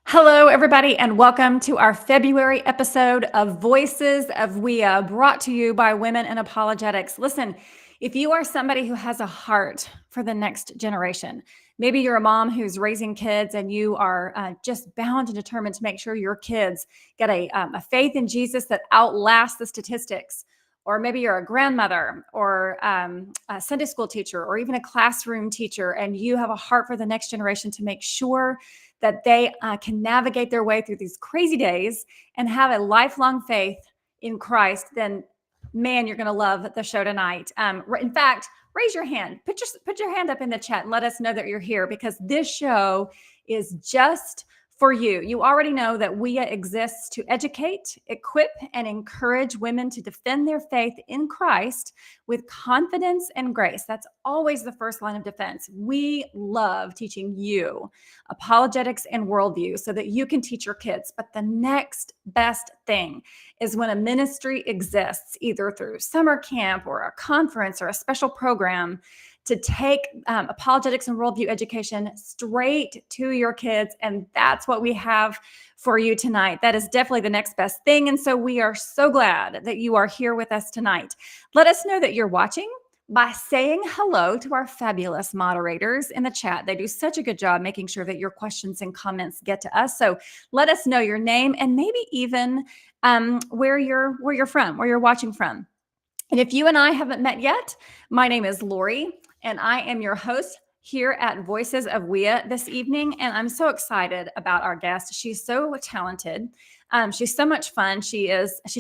Hello, everybody, and welcome to our February episode of Voices of WIA, brought to you by Women in Apologetics. Listen, if you are somebody who has a heart for the next generation, maybe you're a mom who's raising kids and you are just bound and determined to make sure your kids get a faith in Jesus that outlasts the statistics. Or maybe you're a grandmother or a Sunday school teacher or even a classroom teacher, and you have a heart for the next generation to make sure that they can navigate their way through these crazy days and have a lifelong faith in Christ, then man, you're going to love the show tonight. In fact, raise your hand, put your hand up in the chat and let us know that you're here, because this show is just for you. You already know that WIA exists to educate, equip, and encourage women to defend their faith in Christ with confidence and grace. That's always the first line of defense. We love teaching you apologetics and worldview so that you can teach your kids. But the next best thing is when a ministry exists, either through summer camp or a conference or a special program, to take apologetics and worldview education straight to your kids. And that's what we have for you tonight. That is definitely the next best thing. And so we are so glad that you are here with us tonight. Let us know that you're watching by saying hello to our fabulous moderators in the chat. They do such a good job making sure that your questions and comments get to us. So let us know your name and maybe even where you're from, where you're watching from. And if you and I haven't met yet, my name is Lori, and I am your host here at Voices of WIA this evening. And I'm so excited about our guest. She's so talented. She's so much fun. She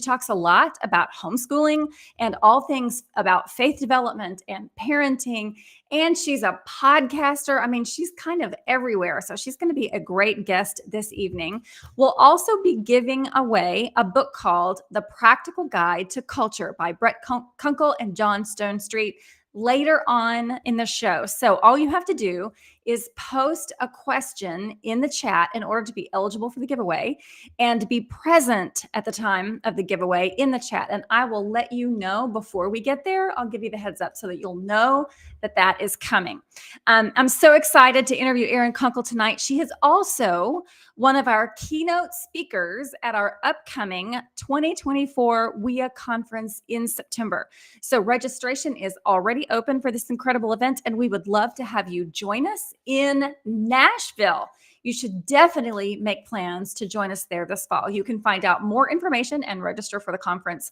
talks a lot about homeschooling and all things about faith development and parenting. And she's a podcaster. I mean, she's kind of everywhere. So she's going to be a great guest this evening. We'll also be giving away a book called The Practical Guide to Culture by Erin Kunkle and John Stonestreet later on in the show. So all you have to do is post a question in the chat in order to be eligible for the giveaway and be present at the time of the giveaway in the chat. And I will let you know before we get there. I'll give you the heads up so that you'll know that that is coming. I'm so excited to interview Erin Kunkle tonight. She is also one of our keynote speakers at our upcoming 2024 WIA conference in September. So registration is already open for this incredible event, and we would love to have you join us in Nashville. You should definitely make plans to join us there this fall. You can find out more information and register for the conference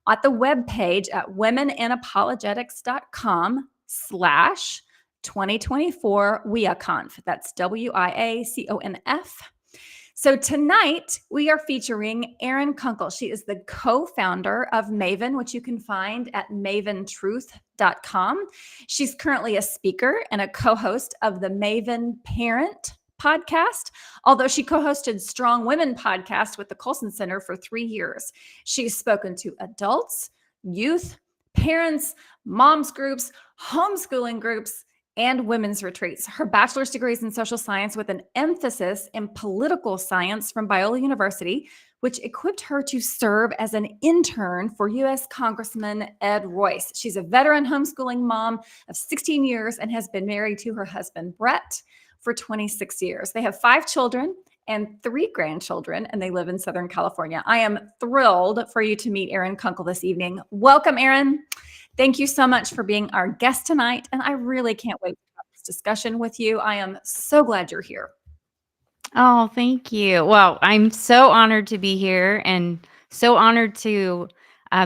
at the webpage at womeninapologetics.com/2024 WIAConf. That's WIACONF. So tonight we are featuring Erin Kunkle. She is the co-founder of MAVEN, which you can find at maventruth.com. She's currently a speaker and a co-host of the MAVEN Parent podcast, although she co-hosted Strong Women podcast with the Colson Center for 3 years. She's spoken to adults, youth, parents, moms groups, homeschooling groups, and women's retreats. Her bachelor's degree is in social science with an emphasis in political science from Biola University, which equipped her to serve as an intern for U.S. Congressman Ed Royce. She's a veteran homeschooling mom of 16 years and has been married to her husband, Brett, for 26 years. They have 5 children and 3 grandchildren, and they live in Southern California. I am thrilled for you to meet Erin Kunkle this evening. Welcome, Erin. Thank you so much for being our guest tonight, and I really can't wait to have this discussion with you. I am so glad you're here. Oh, thank you. Well, I'm so honored to be here and so honored to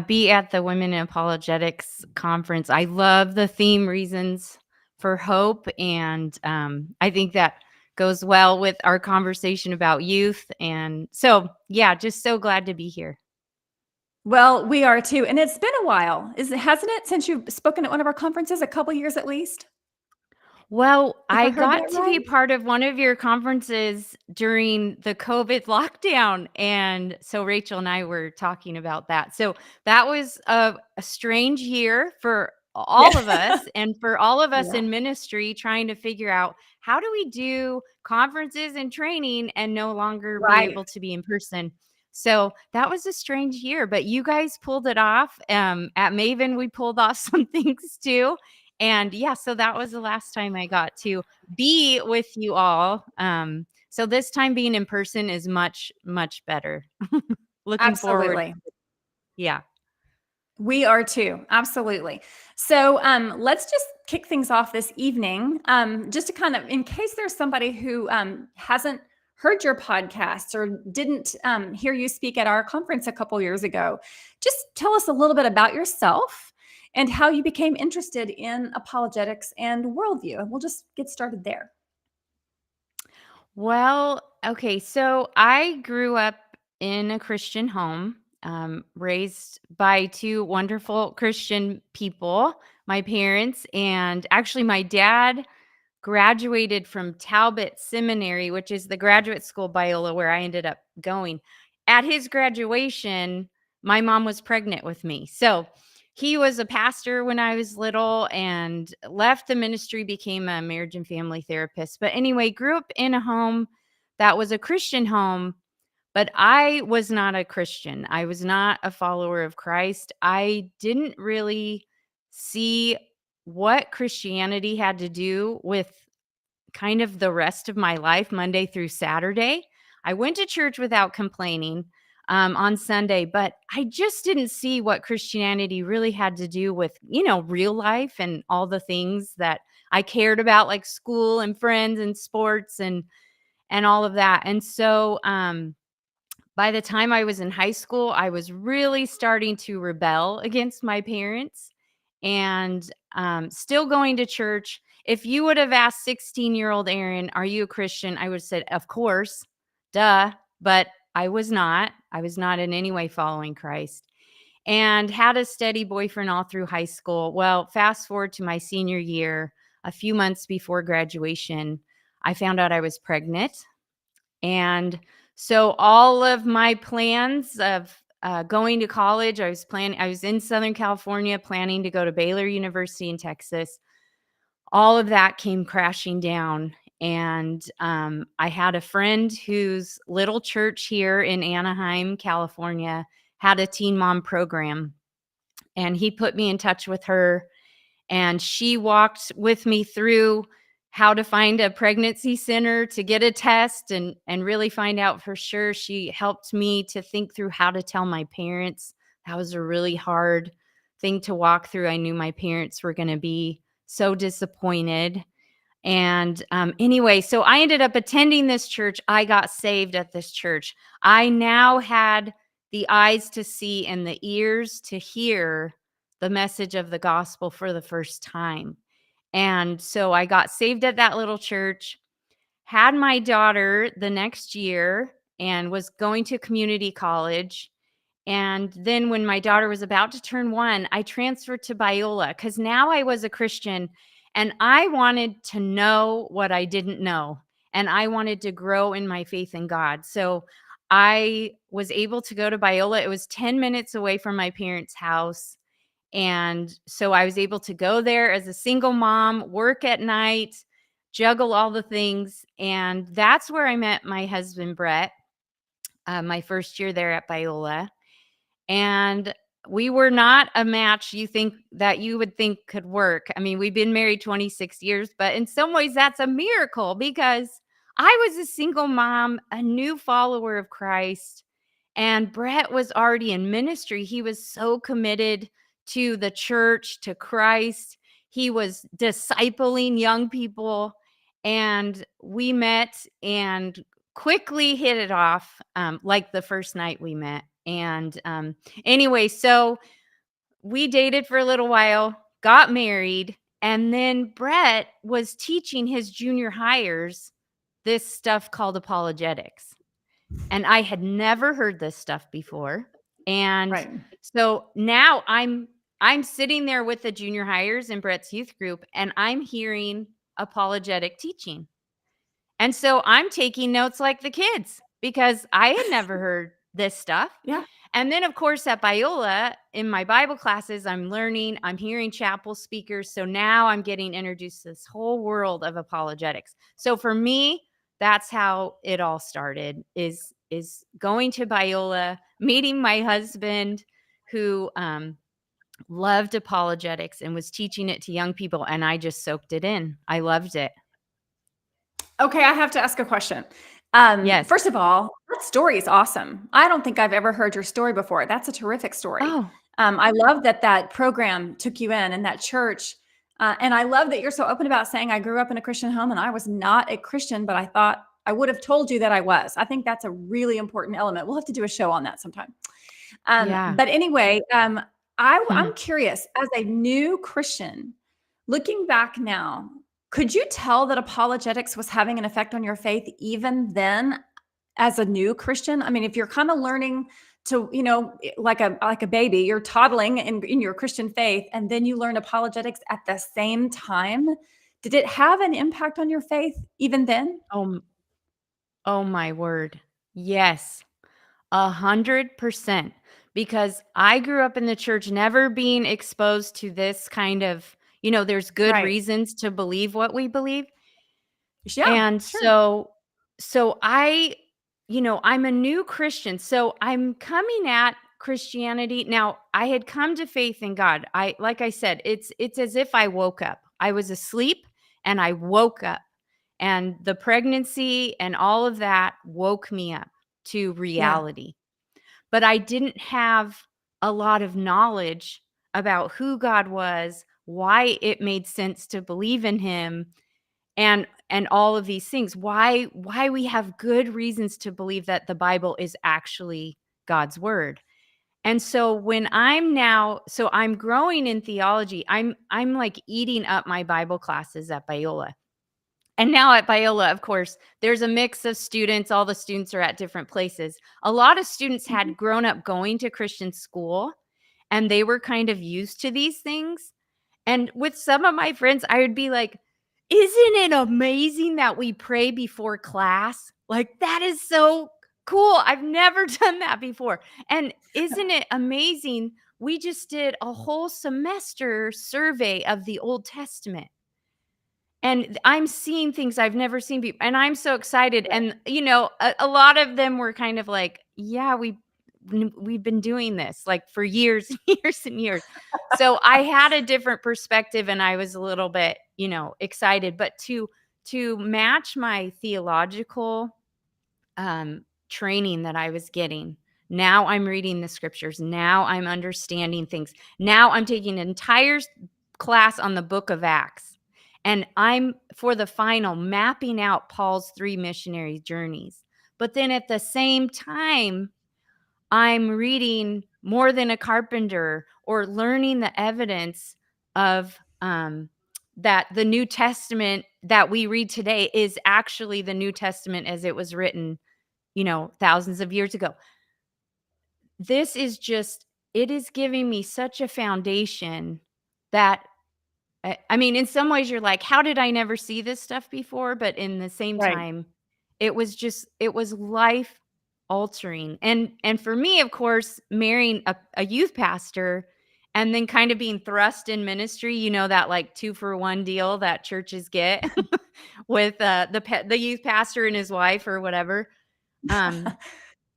be at the Women in Apologetics conference. I love the theme Reasons for Hope, and I think that goes well with our conversation about youth. And so, yeah, just so glad to be here. Well, we are too. And it's been a while, hasn't it, since you've spoken at one of our conferences, a couple years at least? Well, if I I heard that got to right. be part of one of your conferences during the COVID lockdown, and so Rachel and I were talking about that. So that was a strange year for all of Yeah. us and for all of us Yeah. in ministry trying to figure out how do we do conferences and training and no longer be Right. able to be in person. So that was a strange year, but you guys pulled it off. At Maven, we pulled off some things too. And yeah, so that was the last time I got to be with you all. So this time being in person is much, much better. Looking forward. Absolutely. Yeah. We are too. Absolutely. So let's just kick things off this evening. Just to kind of, in case there's somebody who hasn't heard your podcasts or didn't hear you speak at our conference a couple years ago, just tell us a little bit about yourself and how you became interested in apologetics and worldview. And we'll just get started there. Well, okay. So I grew up in a Christian home, raised by two wonderful Christian people, my parents, and actually my dad graduated from Talbot Seminary, which is the graduate school Biola where I ended up going. At his graduation, my mom was pregnant with me. So he was a pastor when I was little and left the ministry, became a marriage and family therapist. But anyway, grew up in a home that was a Christian home, but I was not a Christian. I was not a follower of Christ. I didn't really see what Christianity had to do with kind of the rest of my life, Monday through Saturday. I went to church without complaining on Sunday, but I just didn't see what Christianity really had to do with, real life and all the things that I cared about, like school and friends and sports and all of that. And so by the time I was in high school, I was really starting to rebel against my parents and still going to church. If you would have asked 16-year-old Erin, are you a Christian? I would have said, of course, duh. But I was not. I was not in any way following Christ and had a steady boyfriend all through high school. Well, fast forward to my senior year, a few months before graduation, I found out I was pregnant. And so all of my plans of going to college, I was in Southern California planning to go to Baylor University in Texas. All of that came crashing down. And I had a friend whose little church here in Anaheim, California, had a teen mom program. And he put me in touch with her, and she walked with me through how to find a pregnancy center to get a test and really find out for sure. She helped me to think through how to tell my parents. That was a really hard thing to walk through. I knew my parents were going to be so disappointed. And anyway, so I ended up attending this church. I got saved at this church. I now had the eyes to see and the ears to hear the message of the gospel for the first time. And so I got saved at that little church, had my daughter the next year, and was going to community college. And then when my daughter was about to turn 1, I transferred to Biola because now I was a Christian and I wanted to know what I didn't know. And I wanted to grow in my faith in God. So I was able to go to Biola. It was 10 minutes away from my parents' house. And so I was able to go there as a single mom, work at night, juggle all the things. And that's where I met my husband, Brett, my first year there at Biola. And we were not a match you would think could work. I mean, we've been married 26 years, but in some ways that's a miracle because I was a single mom, a new follower of Christ, and Brett was already in ministry. He was so committed to the church, to Christ. He was discipling young people, and we met and quickly hit it off, like the first night we met. And anyway, so we dated for a little while, got married, and then Brett was teaching his junior hires this stuff called apologetics. And I had never heard this stuff before. And Right. so now I'm sitting there with the junior hires in Brett's youth group, and I'm hearing apologetic teaching. And so I'm taking notes like the kids because I had never heard this stuff. Yeah. And then, of course, at Biola, in my Bible classes, I'm learning, I'm hearing chapel speakers. So now I'm getting introduced to this whole world of apologetics. So for me, that's how it all started, is going to Biola, meeting my husband who loved apologetics and was teaching it to young people. And I just soaked it in. I loved it. Okay, I have to ask a question. Yes. First of all, that story is awesome. I don't think I've ever heard your story before. That's a terrific story. Oh, I love that that program took you in and that church. And I love that you're so open about saying, I grew up in a Christian home and I was not a Christian, but I thought I would have told you that I was. I think that's a really important element. We'll have to do a show on that sometime. yeah. But anyway, I'm curious, as a new Christian, looking back now, could you tell that apologetics was having an effect on your faith even then as a new Christian? I mean, if you're kind of learning to, like a baby, you're toddling in your Christian faith, and then you learn apologetics at the same time. Did it have an impact on your faith even then? Oh my word. Yes. 100%. Because I grew up in the church never being exposed to this kind of, there's good Right. reasons to believe what we believe. Yeah, And sure. so I'm a new Christian. So I'm coming at Christianity. Now, I had come to faith in God. Like I said, it's as if I woke up. I was asleep and I woke up. And the pregnancy and all of that woke me up to Yeah. reality. But I didn't have a lot of knowledge about who God was, why it made sense to believe in him, and all of these things. Why we have good reasons to believe that the Bible is actually God's word. And so when I'm growing in theology, I'm like eating up my Bible classes at Biola. And now at Biola, of course, there's a mix of students. All the students are at different places. A lot of students Mhm. had grown up going to Christian school and they were kind of used to these things. And with some of my friends, I would be like, isn't it amazing that we pray before class? Like, that is so cool. I've never done that before. And isn't it amazing? We just did a whole semester survey of the Old Testament. And I'm seeing things I've never seen before, and I'm so excited. Right. And, a lot of them were kind of like, yeah, we've been doing this like for years, years and years. So I had a different perspective and I was a little bit, excited, but to match my theological training that I was getting. Now I'm reading the scriptures. Now I'm understanding things. Now I'm taking an entire class on the book of Acts. And I'm, for the final, mapping out Paul's 3 missionary journeys. But then at the same time, I'm reading More Than a Carpenter, or learning the evidence of that the New Testament that we read today is actually the New Testament as it was written, thousands of years ago. This is just, it is giving me such a foundation that, I mean, in some ways you're like, how did I never see this stuff before? But in the same Right. time, it was life altering. And for me, of course, marrying a youth pastor and then kind of being thrust in ministry, that like 2-for-1 deal that churches get with the youth pastor and his wife or whatever. Um,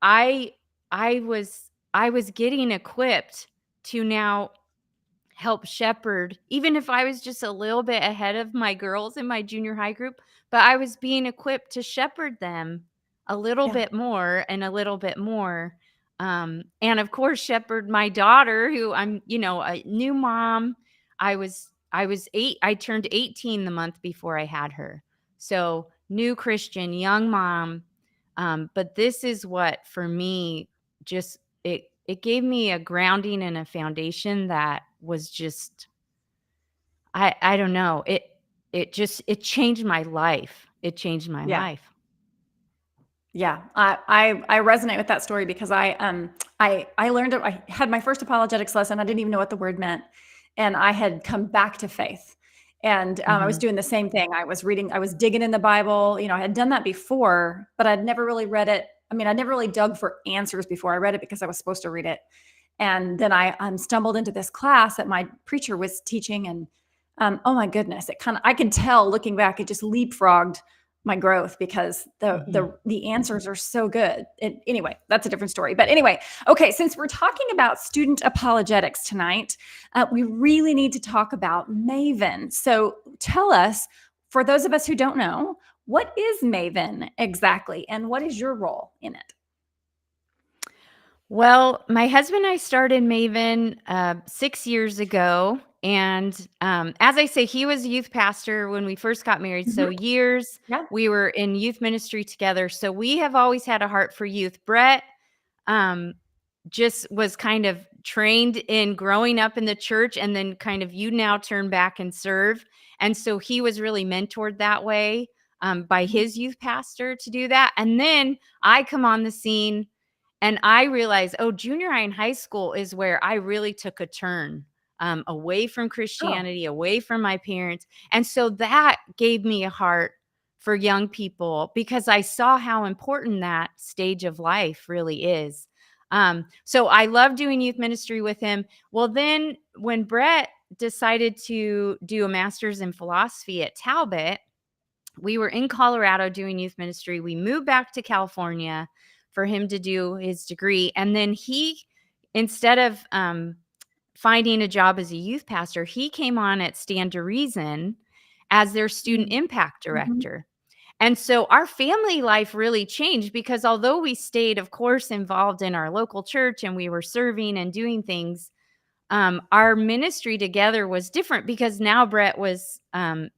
I I was getting equipped to now help shepherd, even if I was just a little bit ahead of my girls in my junior high group, but I was being equipped to shepherd them a little Yeah. bit more and a little bit more. And of course, shepherd my daughter, who I'm, a new mom. I turned 18 the month before I had her. So new Christian, young mom. But this is what, for me, just it gave me a grounding and a foundation that was just, I don't know. It changed my life. It changed my Yeah. life. Yeah, I resonate with that story because I learned I had my first apologetics lesson. I didn't even know what the word meant, and I had come back to faith. And I was Mhm. doing the same thing. I was digging in the Bible. I had done that before, but I'd never really read it. I mean, I never really dug for answers before. I read it because I was supposed to read it. And then I stumbled into this class that my preacher was teaching. And oh my goodness, I could tell looking back, it just leapfrogged my growth because the Mhm. the the answers are so good. Anyway, that's a different story. But anyway, okay, since we're talking about student apologetics tonight, we really need to talk about MAVEN. So tell us, for those of us who don't know, what is MAVEN exactly, and what is your role in it? Well, my husband and I started Maven 6 years ago, and, as I say, he was a youth pastor when we first got married, so Mhm. years Yeah. we were in youth ministry together, so we have always had a heart for youth. Brett, um, just was kind of trained in growing up in the church, and then kind of you now turn back and serve, and so he was really mentored that way, by Mhm. his youth pastor to do that, and then I come on the scene and I realized, oh, junior high and high school is where I really took a turn, away from Oh, Christianity, away from my parents. And so that gave me a heart for young people because I saw how important that stage of life really is. So I love doing youth ministry with him. Well, then when Brett decided to do a master's in philosophy at Talbot, we were in Colorado doing youth ministry. We moved back to California for him to do his degree. And then he, instead of finding a job as a youth pastor, he came on at Stand to Reason as their student mm, impact mhm. director. And so our family life really changed because although we stayed, of course, involved in our local church and we were serving and doing things, our ministry together was different because now Brett was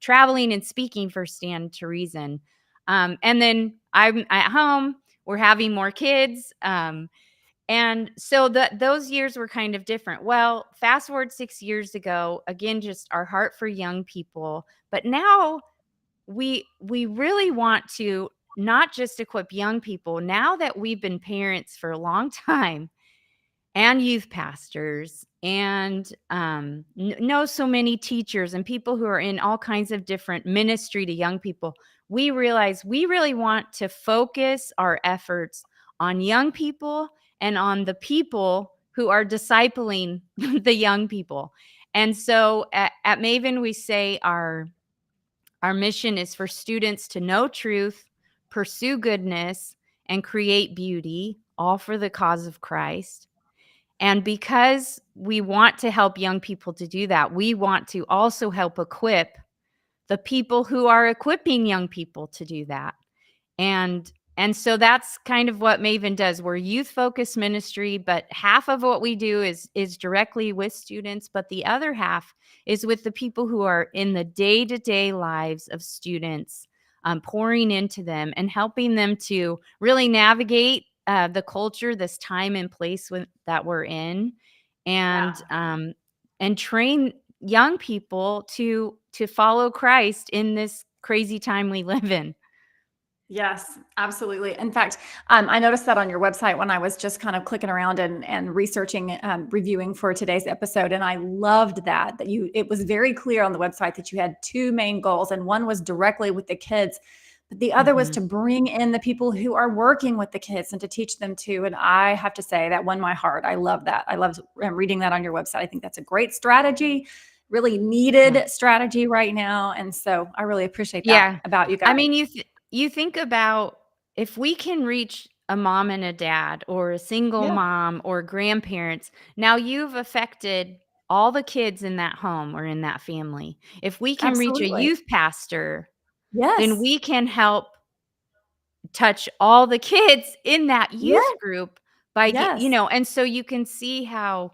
traveling and speaking for Stand to Reason. And then I'm at home, we're having more kids. And so those years were kind of different. Well, fast forward 6 years ago, again, just our heart for young people. But now we really want to not just equip young people, now that we've been parents for a long time and youth pastors and know so many teachers and people who are in all kinds of different ministry to young people, we realize we really want to focus our efforts on young people and on the people who are discipling the young people. And so at Maven, we say our mission is for students to know truth, pursue goodness, and create beauty, all for the cause of Christ. And because we want to help young people to do that, we want to also help equip the people who are equipping young people to do that. And so that's kind of what Maven does. We're youth focused ministry, but half of what we do is directly with students, but the other half is with the people who are in the day-to-day lives of students, pouring into them and helping them to really navigate the culture, this time and place that we're in, and Yeah. train young people to follow Christ in this crazy time we live in. Yes, absolutely. In fact, I noticed that on your website when I was just kind of clicking around and researching, reviewing for today's episode, and I loved that it was very clear on the website that you had two main goals, and one was directly with the kids, but the other was Mhm. to bring in the people who are working with the kids and to teach them too. And I have to say that won my heart. I love that. I love reading that on your website. I think that's a great strategy, really Yeah. needed strategy right now, and so I really appreciate that Yeah. about you I guys. mean, you think about if we can reach a mom and a dad or a single Yeah, mom or grandparents, now you've affected all the kids in that home or in that family. If we can reach a absolutely. youth pastor, then Yes. we can help touch all the kids in that Yeah. youth group by Yes. and so you can see how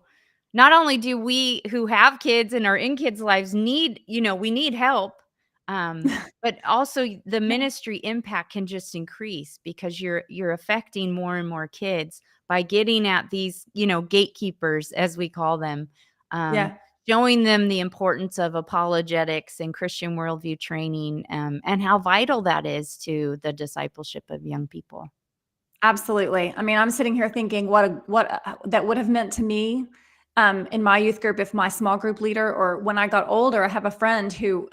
not only do we who have kids and are in kids lives need we need help, but also the Yeah. ministry impact can just increase because you're affecting more and more kids by getting at these gatekeepers, as we call them, um, Yeah. showing them the importance of apologetics and Christian worldview training, and how vital that is to the discipleship of young people. Absolutely. I mean, I'm sitting here thinking what that would have meant to me in my youth group, if my small group leader, or when I got older, I have a friend who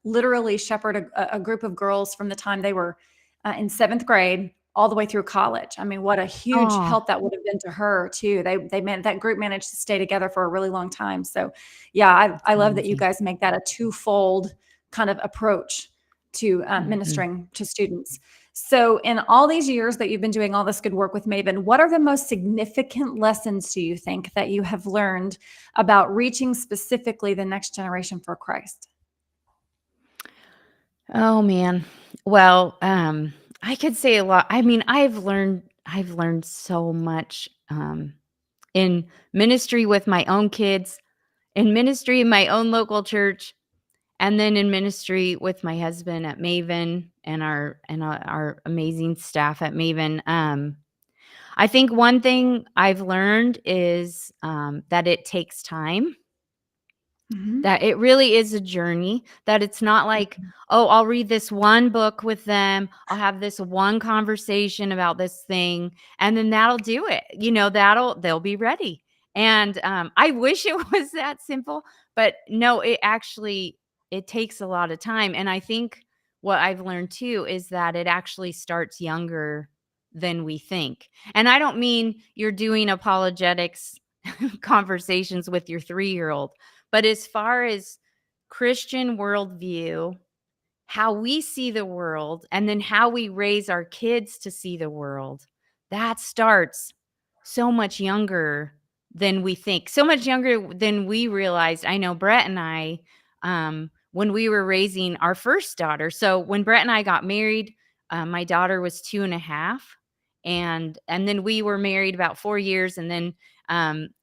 literally shepherded a group of girls from the time they were in 7th grade all the way through college. I mean, what a huge Oh, help that would have been to her too. That group managed to stay together for a really long time. So yeah, that's I love that you amazing. guys make that a twofold kind of approach to Mhm. ministering to students. So, in all these years that you've been doing all this good work with Maven, what are the most significant lessons do you think that you have learned about reaching specifically the next generation for Christ? Oh man. Well, I could say a lot. I mean, I've learned so much in ministry with my own kids, in ministry in my own local church, and then in ministry with my husband at Maven and our amazing staff at Maven. I think one thing I've learned is that it takes time, Mhm. that it really is a journey, that it's not like, Mhm. "Oh, I'll read this one book with them, I'll have this one conversation about this thing, and then that'll do it." They'll be ready. And, I wish it was that simple, but no, it takes a lot of time, and I think what I've learned too is that it actually starts younger than we think. And I don't mean you're doing apologetics conversations with your 3-year-old, but as far as Christian worldview, how we see the world, and then how we raise our kids to see the world, that starts so much younger than we think, so much younger than we realized. I know Brett and I, when we were raising our first daughter. So when Brett and I got married, my daughter was 2.5, and then we were married about 4 years, and then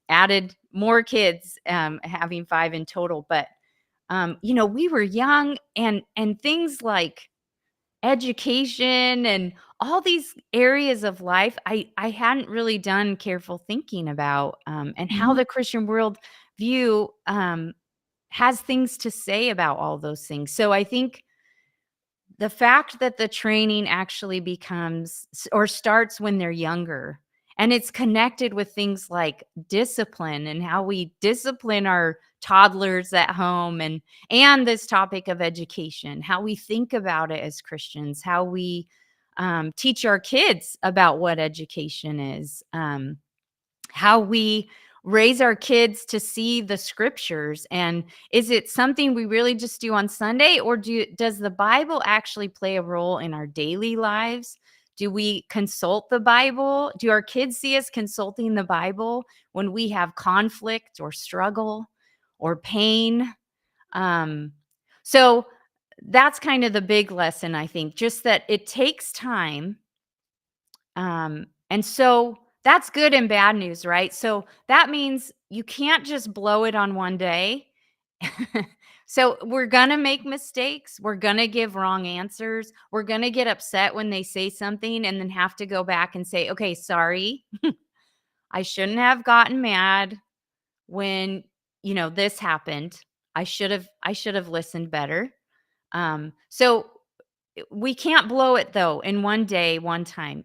added more kids, having 5 in total. But we were young, and things like education and all these areas of life, I hadn't really done careful thinking about, and how Mhm. the Christian world view has things to say about all those things. So I think the fact that the training actually becomes or starts when they're younger, and it's connected with things like discipline and how we discipline our toddlers at home, and this topic of education, how we think about it as Christians, how we teach our kids about what education is, how we raise our kids to see the scriptures. And is it something we really just do on Sunday, or does the Bible actually play a role in our daily lives? Do we consult the Bible? Do our kids see us consulting the Bible when we have conflict or struggle or pain? um so that's kind of the big lesson, I think, just that it takes time. And so that's good and bad news, right? So that means you can't just blow it on one day. So we're going to make mistakes. We're going to give wrong answers. We're going to get upset when they say something and then have to go back and say, okay, sorry. I shouldn't have gotten mad when, this happened. I should have listened better. So we can't blow it though in one day, one time,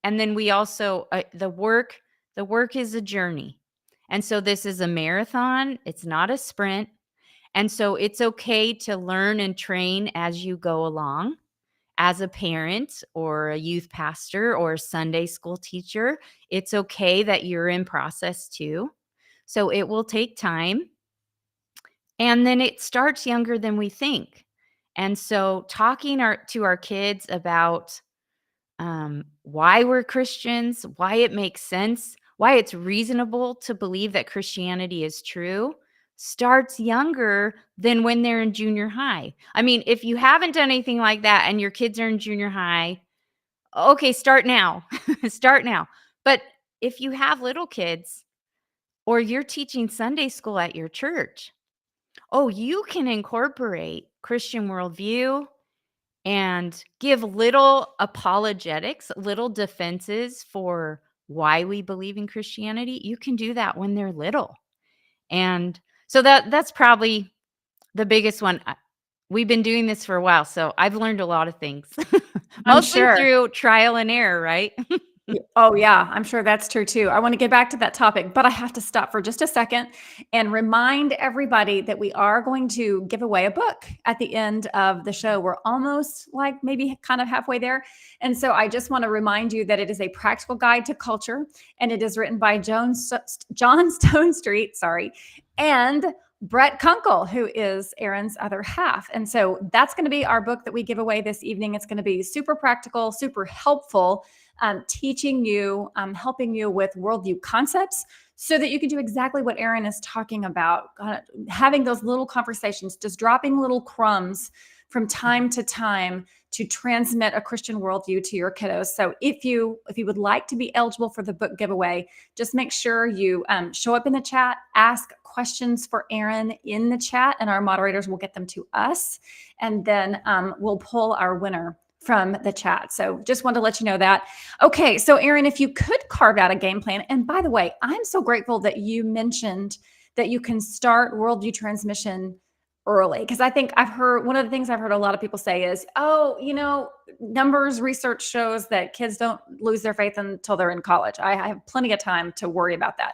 and then we also, the work is a journey. And so this is a marathon, it's not a sprint. And so it's okay to learn and train as you go along, as a parent or a youth pastor or a Sunday school teacher. It's okay that you're in process too. So it will take time, and then it starts younger than we think. And so talking to our kids about why we're Christians, why it makes sense, why it's reasonable to believe that Christianity is true, starts younger than when they're in junior high. I mean, if you haven't done anything like that and your kids are in junior high, okay, start now. Start now. But if you have little kids, or you're teaching Sunday school at your church, oh, you can incorporate Christian worldview and give little apologetics, little defenses for why we believe in Christianity. You can do that when they're little. And so that's probably the biggest one. We've been doing this for a while, so I've learned a lot of things. I'm Mostly sure. through trial and error, right? Oh, yeah, I'm sure that's true too. I want to get back to that topic, but I have to stop for just a second and remind everybody that we are going to give away a book at the end of the show. We're almost like maybe kind of halfway there. And so I just want to remind you that it is a practical guide to culture, and it is written by John Stone Street, sorry, and Brett Kunkle, who is Erin's other half. And so that's going to be our book that we give away this evening. It's going to be super practical, super helpful, teaching you, helping you with worldview concepts so that you can do exactly what Erin is talking about, having those little conversations, just dropping little crumbs from time to time to transmit a Christian worldview to your kiddos. So if you would like to be eligible for the book giveaway, just make sure you show up in the chat, ask questions for Erin in the chat, and our moderators will get them to us. And then we'll pull our winner from the chat. So just wanted to let you know that. Okay, so Erin, if you could carve out a game plan, and by the way, I'm so grateful that you mentioned that you can start worldview transmission early, because I think I've heard, one of the things I've heard a lot of people say is, oh, numbers research shows that kids don't lose their faith until they're in college. I have plenty of time to worry about that.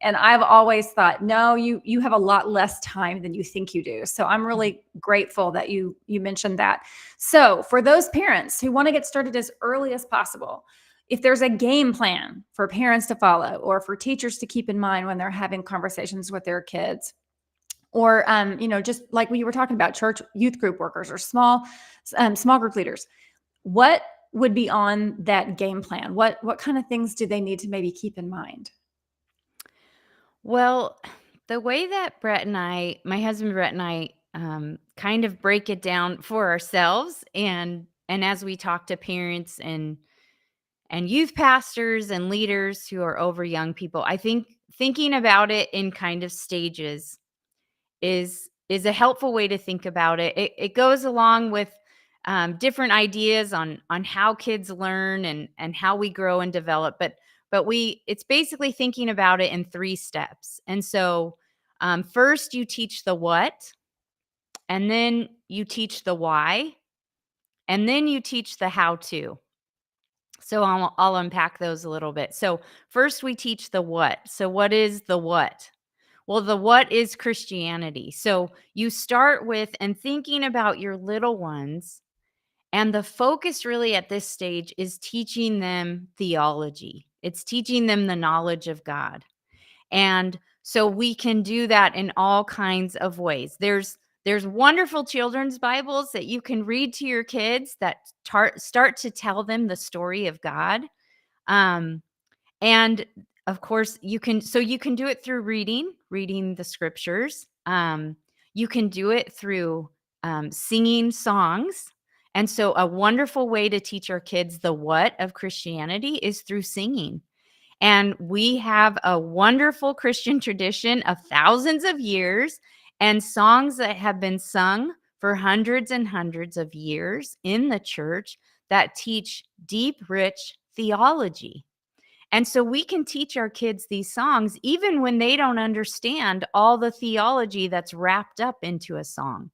And I've always thought, no, you have a lot less time than you think you do. So I'm really grateful that you mentioned that. So for those parents who want to get started as early as possible, if there's a game plan for parents to follow or for teachers to keep in mind when they're having conversations with their kids, or just like we were talking about, church youth group workers or small group leaders, what would be on that game plan? What kind of things do they need to maybe keep in mind? Well, the way that my husband Brett and I, kind of break it down for ourselves, and as we talk to parents and youth pastors and leaders who are over young people, I think thinking about it in kind of stages is a helpful way to think about it. It goes along with different ideas on how kids learn and how we grow and develop, but it's basically thinking about it in 3 steps. And so first you teach the what, and then you teach the why, and then you teach the how to. So I'll unpack those a little bit. So first we teach the what. So what is the what? Well, the what is Christianity. So you start with and thinking about your little ones, and the focus really at this stage is teaching them theology. It's teaching them the knowledge of God. And so we can do that in all kinds of ways. There's wonderful children's Bibles that you can read to your kids that start to tell them the story of God. And of course, you can do it through reading the scriptures. You can do it through singing songs. And so a wonderful way to teach our kids the what of Christianity is through singing. And we have a wonderful Christian tradition of thousands of years and songs that have been sung for hundreds and hundreds of years in the church that teach deep, rich theology. And so we can teach our kids these songs even when they don't understand all the theology that's wrapped up into a song.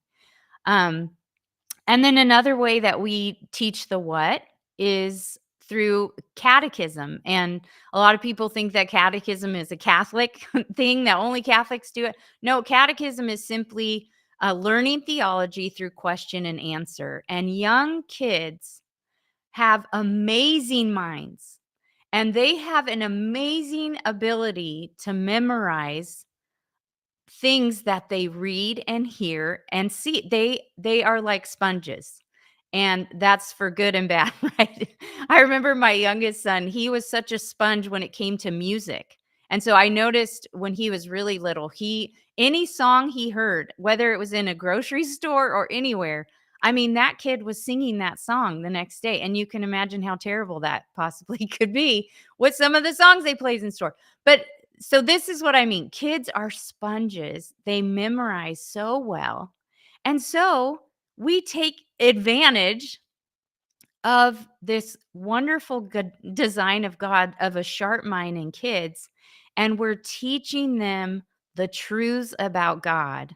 And then another way that we teach the what is through catechism. And a lot of people think that catechism is a Catholic thing, that only Catholics do it. No, catechism is simply learning theology through question and answer. And young kids have amazing minds, and they have an amazing ability to memorize things that they read and hear and see. They are like sponges. And that's for good and bad, right? I remember my youngest son, he was such a sponge when it came to music. And so I noticed when he was really little, any song he heard, whether it was in a grocery store or anywhere, I mean, that kid was singing that song the next day. And you can imagine how terrible that possibly could be with some of the songs they plays in store. But so this is what I mean. Kids are sponges. They memorize so well. And so we take advantage of this wonderful good design of God of a sharp mind in kids, and we're teaching them the truths about God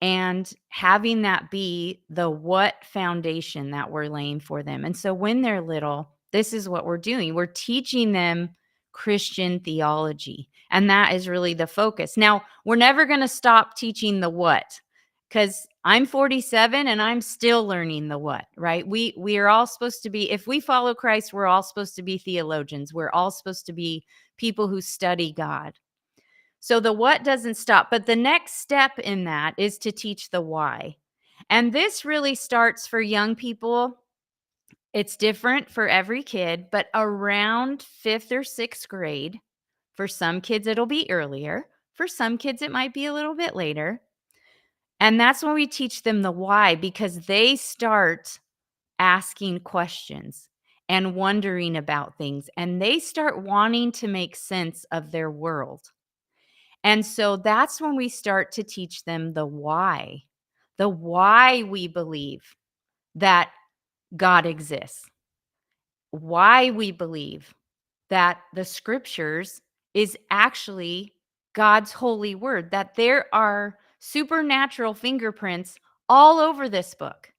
and having that be the what foundation that we're laying for them. And so when they're little, This is what we're doing. We're teaching them Christian theology. And that is really the focus. Now, we're never going to stop teaching the what, because I'm 47 and I'm still learning the what, right? We are all supposed to be, if we follow Christ, we're all supposed to be theologians. We're all supposed to be people who study God. So the what doesn't stop, but the next step in that is to teach the why. And this really starts for young people. It's different for every kid, but around 5th or 6th grade. For some kids, it'll be earlier. For some kids, it might be a little bit later. And that's when we teach them the why, because they start asking questions and wondering about things, and they start wanting to make sense of their world. And so that's when we start to teach them the why we believe that God exists, why we believe that the scriptures is actually God's holy word, that there are supernatural fingerprints all over this book.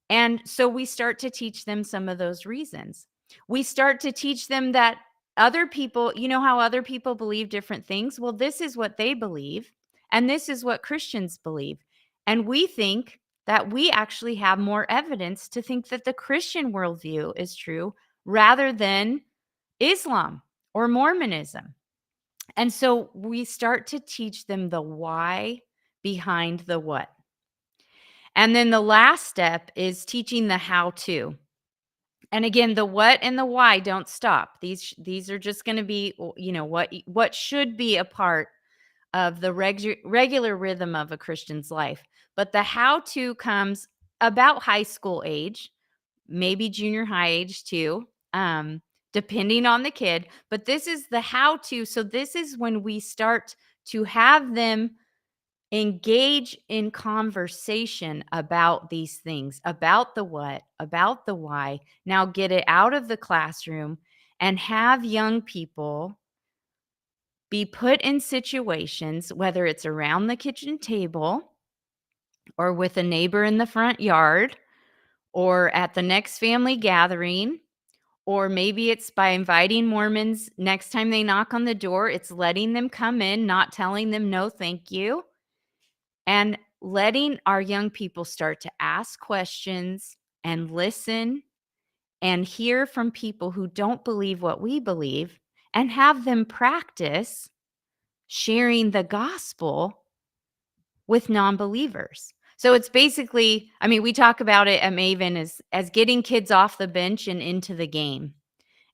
And so we start to teach them some of those reasons. We start to teach them that other people, you know how other people believe different things? Well, this is what they believe, and this is what Christians believe. And we think that we actually have more evidence to think that the Christian worldview is true rather than Islam or Mormonism. And so we start to teach them the why behind the what. And then the last step is teaching the how to. And again, the what and the why don't stop. These are just going to be, you know, what should be a part of the regular rhythm of a Christian's life. But the how to comes about high school age, maybe junior high age too, depending on the kid. But this is the how to. So this is when we start to have them engage in conversation about these things, about the what, about the why. Now get it out of the classroom and have young people be put in situations, whether it's around the kitchen table or with a neighbor in the front yard or at the next family gathering, or maybe it's by inviting Mormons next time they knock on the door. It's letting them come in, not telling them no, thank you. And letting our young people start to ask questions and listen and hear from people who don't believe what we believe, and have them practice sharing the gospel with non-believers. So it's basically, I mean, we talk about it at MAVEN as getting kids off the bench and into the game.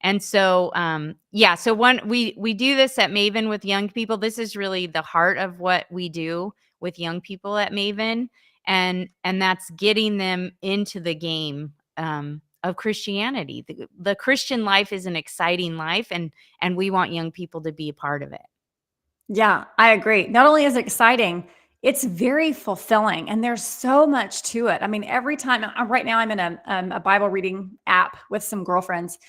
And so, so we do this at MAVEN with young people. This is really the heart of what we do with young people at MAVEN, and that's getting them into the game of Christianity. The Christian life is an exciting life, and we want young people to be a part of it. Yeah, I agree. Not only is it exciting, it's very fulfilling, and there's so much to it. I mean, every time right now I'm in a Bible reading app with some girlfriends,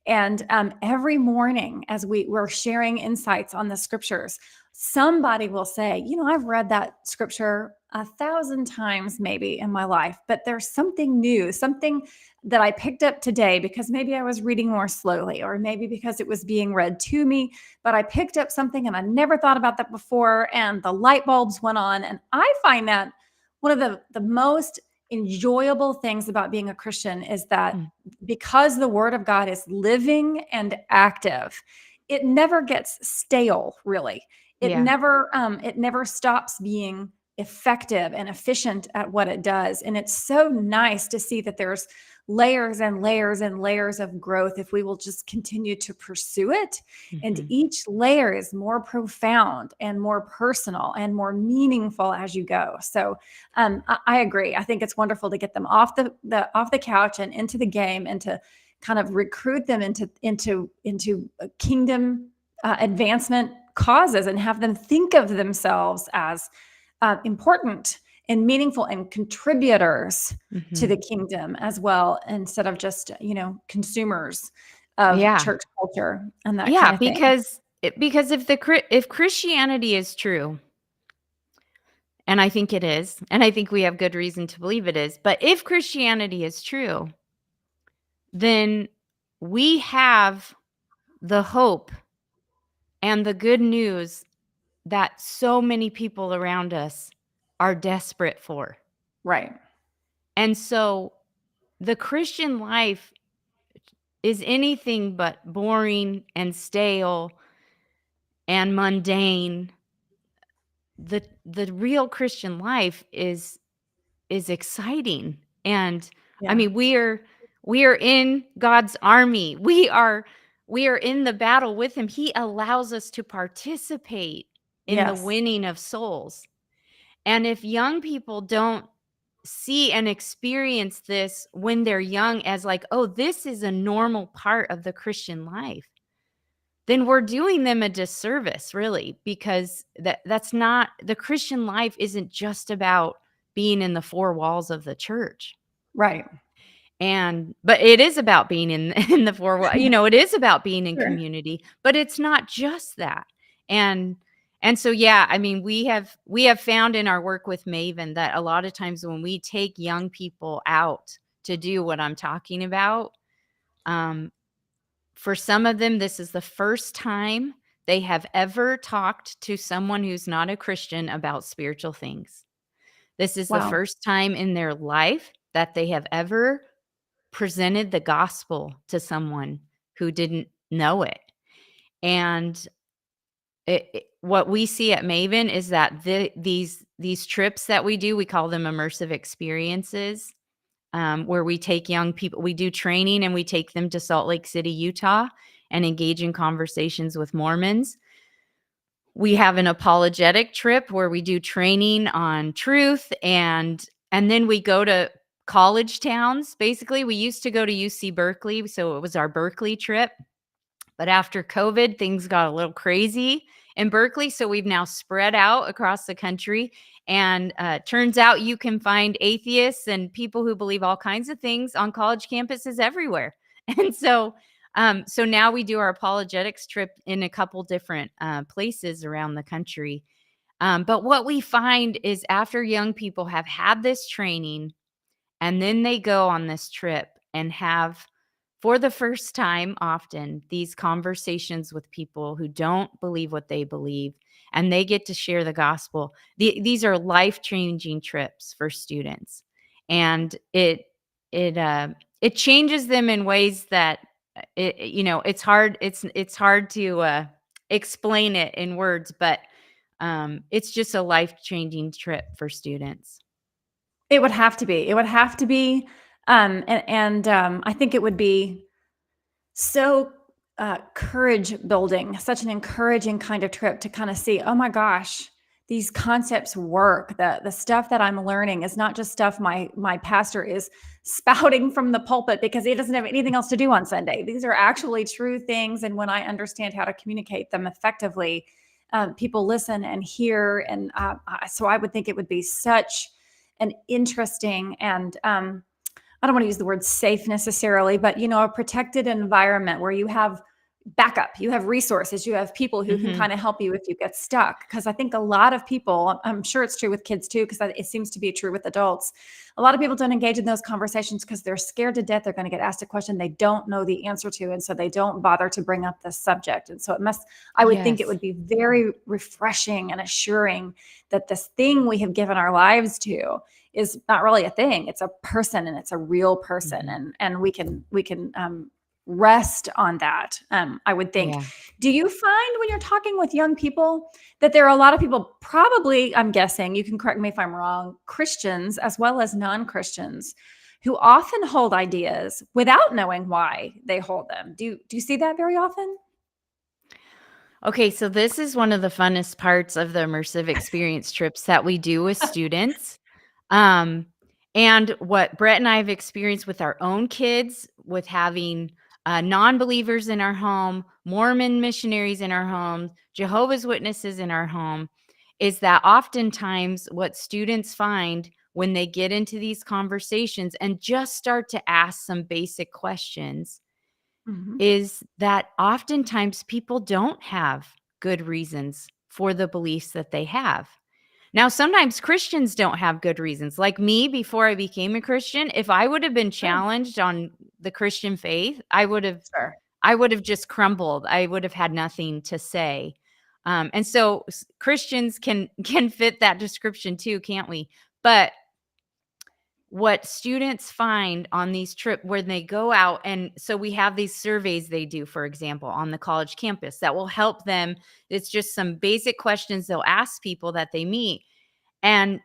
and every morning as we're sharing insights on the scriptures, somebody will say, you know, I've read that scripture 1,000 times maybe in my life, but there's something new, something that I picked up today because maybe I was reading more slowly, or maybe because it was being read to me, but I picked up something and I never thought about that before, and the light bulbs went on. And I find that one of the most enjoyable things about being a Christian is that Mm. because the word of God is living and active, it never gets stale, really. Yeah. It never stops being effective and efficient at what it does. And it's so nice to see that there's layers and layers and layers of growth if we will just continue to pursue it. And Mhm. each layer is more profound and more personal and more meaningful as you go. So I agree. I think it's wonderful to get them off the couch and into the game, and to kind of recruit them into kingdom advancement causes, and have them think of themselves as important and meaningful and contributors to the Mhm. kingdom as well, instead of just, you know, consumers of Yeah. church culture and that kind Yeah, of thing. because if Christianity is true, and I think it is, and I think we have good reason to believe it is, but if Christianity is true, then we have the hope and the good news that so many people around us are desperate for. Right. And so the Christian life is anything but boring and stale and mundane. The real Christian life is exciting. And I Yeah. mean, we are in God's army. We are in the battle with him. He allows us to participate in the Yes. winning of souls. And if young people don't see and experience this when they're young as like, oh, this is a normal part of the Christian life, then we're doing them a disservice, really, because that's not, the Christian life isn't just about being in the four walls of the church. Right. But it is about being in in the four walls. It is about being in Sure. community, but it's not just that. And so, yeah, I mean, we have found in our work with Maven that a lot of times when we take young people out to do what I'm talking about, um, for some of them, this is the first time they have ever talked to someone who's not a Christian about spiritual things. This is the Wow. first time in their life that they have ever presented the gospel to someone who didn't know it. And what we see at Maven is that these trips that we do, we call them immersive experiences, where we take young people, we do training and we take them to Salt Lake City, Utah, and engage in conversations with Mormons. We have an apologetic trip where we do training on truth, and then we go to college towns. Basically, we used to go to UC Berkeley, so it was our Berkeley trip. But after COVID, things got a little crazy in Berkeley, so we've now spread out across the country. And turns out you can find atheists and people who believe all kinds of things on college campuses everywhere. And so now we do our apologetics trip in a couple different places around the country. But what we find is after young people have had this training, and then they go on this trip and have, for the first time often, these conversations with people who don't believe what they believe, and they get to share the gospel. These are life-changing trips for students. And it changes them in ways that it's hard to explain it in words, but it's just a life-changing trip for students. It would have to be. It would have to be. I think it would be so courage building, such an encouraging kind of trip to kind of see, oh my gosh, these concepts work. The stuff that I'm learning is not just stuff my pastor is spouting from the pulpit because he doesn't have anything else to do on Sunday. These are actually true things, and when I understand how to communicate them effectively, people listen and hear. And so I would think it would be such an interesting and I don't want to use the word safe necessarily, but a protected environment where you have backup, you have resources, you have people who can kind of help you if you get stuck. Because I think a lot of people, I'm sure it's true with kids too, because it seems to be true with adults. A lot of people don't engage in those conversations because they're scared to death they're going to get asked a question they don't know the answer to, and so they don't bother to bring up this subject. And so I would think it would be very refreshing and assuring that this thing we have given our lives to is not really a thing. It's a person, and it's a real person. And we can rest on that. I would think. Yeah. Do you find when you're talking with young people that there are a lot of people, probably, I'm guessing, you can correct me if I'm wrong, Christians as well as non-Christians, who often hold ideas without knowing why they hold them? Do you see that very often? Okay, so this is one of the funnest parts of the immersive experience trips that we do with students. And what Brett and I have experienced with our own kids, with having non-believers in our home, Mormon missionaries in our home, Jehovah's Witnesses in our home, is that oftentimes what students find when they get into these conversations and just start to ask some basic questions Mhm. is that oftentimes people don't have good reasons for the beliefs that they have. Now, sometimes Christians don't have good reasons. Like me, before I became a Christian, if I would have been Sure. challenged on the Christian faith, Sure. I would have just crumbled. I would have had nothing to say. And so Christians can fit that description too, can't we? But what students find on these trips when they go out, and so we have these surveys they do, for example, on the college campus that will help them. It's just some basic questions they'll ask people that they meet. And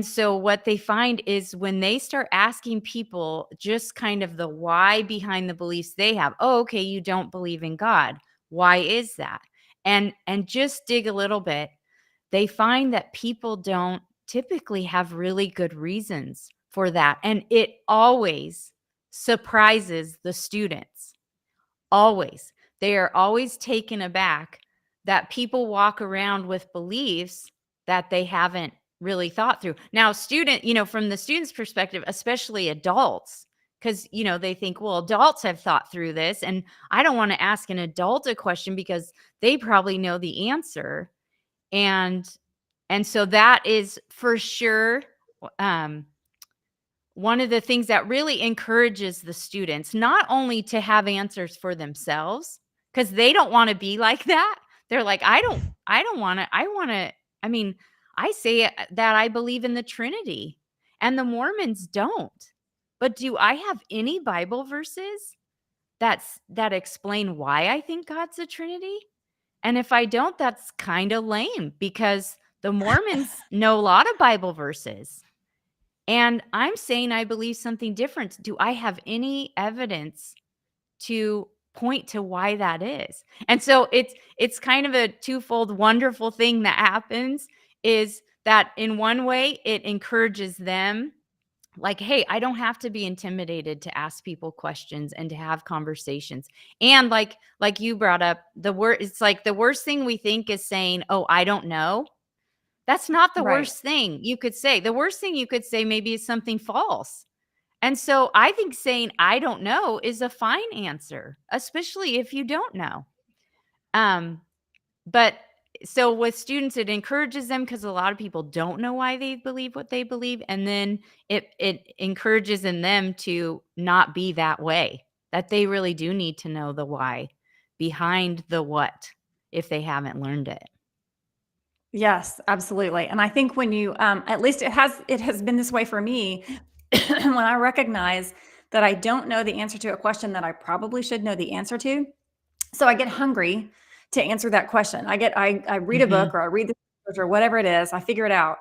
so what they find is when they start asking people just kind of the why behind the beliefs they have. Oh, okay, you don't believe in God. Why is that? And just dig a little bit. They find that people don't typically have really good reasons for that. And it always surprises the students. Always. They are always taken aback that people walk around with beliefs that they haven't really thought through. Now, from the student's perspective, especially adults, because, they think, well, adults have thought through this, and I don't want to ask an adult a question because they probably know the answer. And so that is for sure one of the things that really encourages the students not only to have answers for themselves, because they don't want to be like that. They're like, I don't want to, I mean, I say that I believe in the Trinity and the Mormons don't. But do I have any Bible verses that explain why I think God's a Trinity? And if I don't, that's kind of lame because the Mormons know a lot of Bible verses. And I'm saying I believe something different. Do I have any evidence to point to why that is? And so it's kind of a twofold wonderful thing that happens is that in one way it encourages them, like, hey, I don't have to be intimidated to ask people questions and to have conversations. And like you brought up, it's like the worst thing we think is saying, oh, I don't know. That's not the Right. worst thing you could say. The worst thing you could say maybe is something false. And so I think saying I don't know is a fine answer, especially if you don't know. But so with students, it encourages them because a lot of people don't know why they believe what they believe. And then it encourages in them to not be that way, that they really do need to know the why behind the what if they haven't learned it. Yes, absolutely. And I think when you, at least it has been this way for me, when I recognize that I don't know the answer to a question that I probably should know the answer to. So I get hungry to answer that question. I read a book Mhm. or I read the scripture or whatever it is, I figure it out.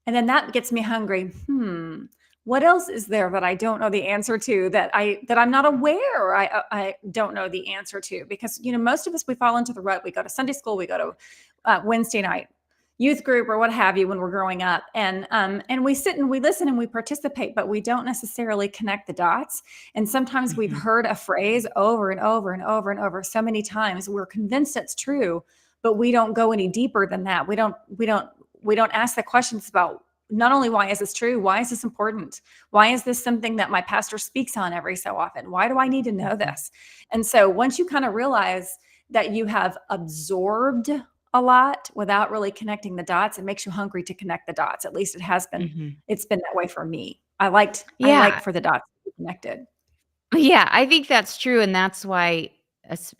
And then that gets me hungry. What else is there that I don't know the answer to that I'm not aware I don't know the answer to? Because, most of us, we fall into the rut. We go to Sunday school, we go to Wednesday night youth group or what have you when we're growing up, and we sit and we listen and we participate, but we don't necessarily connect the dots. And sometimes we've Mhm. heard a phrase over and over and over and over so many times, we're convinced it's true, but we don't go any deeper than that. We don't ask the questions about not only why is this true, why is this important, why is this something that my pastor speaks on every so often, why do I need to know Mhm. this? And so once you kind of realize that you have absorbed a lot without really connecting the dots, it makes you hungry to connect the dots. At least Mhm. it's been that way for me. I Yeah. like for the dots to be connected. Yeah, I think that's true, and that's why,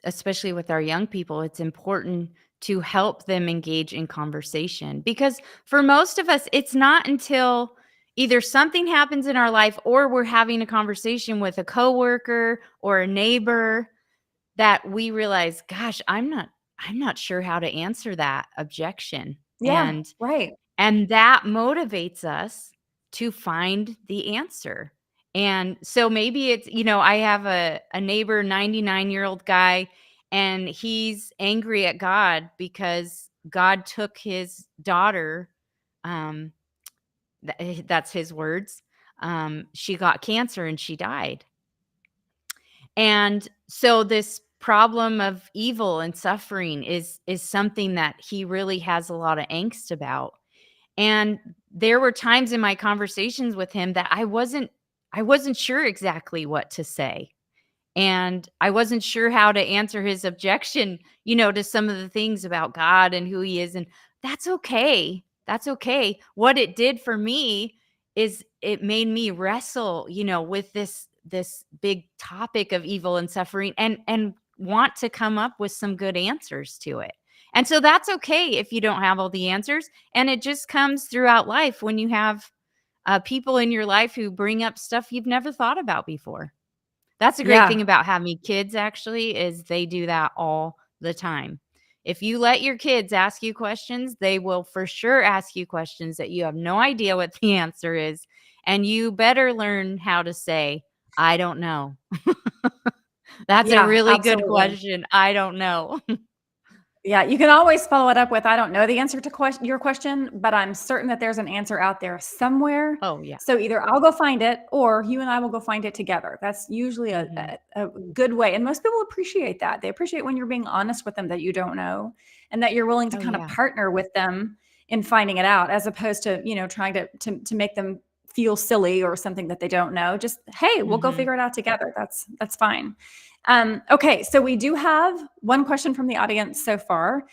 especially with our young people, it's important to help them engage in conversation because for most of us, it's not until either something happens in our life or we're having a conversation with a coworker or a neighbor that we realize, gosh, I'm not sure how to answer that objection. Yeah, right. And that motivates us to find the answer. And so maybe it's, I have a neighbor, 99-year-old guy, and he's angry at God because God took his daughter. Um, that's his words. She got cancer and she died. And so this problem of evil and suffering is something that he really has a lot of angst about. And there were times in my conversations with him that I wasn't sure exactly what to say. And I wasn't sure how to answer his objection, to some of the things about God and who he is. And that's okay. That's okay. What it did for me is it made me wrestle, with this big topic of evil and suffering, and want to come up with some good answers to it. And so that's okay if you don't have all the answers. And it just comes throughout life when you have people in your life who bring up stuff you've never thought about before. That's a great Yeah. thing about having kids, actually, is they do that all the time. If you let your kids ask you questions, they will for sure ask you questions that you have no idea what the answer is. And you better learn how to say, I don't know. That's a Yeah, really good absolutely. question. I don't know. Yeah, you can always follow it up with, I don't know the answer to your question, but I'm certain that there's an answer out there somewhere. Oh, yeah. So either I'll go find it or you and I will go find it together. That's usually Mhm. a good way. And most people appreciate that. They appreciate when you're being honest with them that you don't know and that you're willing to Oh, kind of yeah. partner with them in finding it out, as opposed to, trying to make them feel silly or something that they don't know. Just, hey, we'll go Mhm. figure it out together. That's fine. Okay, so we do have one question from the audience so far.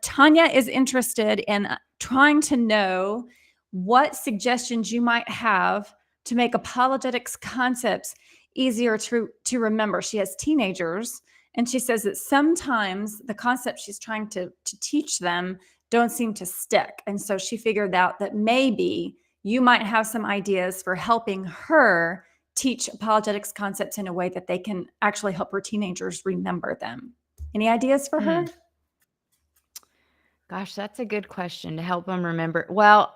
Tanya is interested in trying to know what suggestions you might have to make apologetics concepts easier to remember. She has teenagers, and she says that sometimes the concepts she's trying to teach them don't seem to stick. And so she figured out that maybe you might have some ideas for helping her teach apologetics concepts in a way that they can actually help her teenagers remember them. Any ideas for her? Hmm. Gosh, that's a good question to help them remember. Well,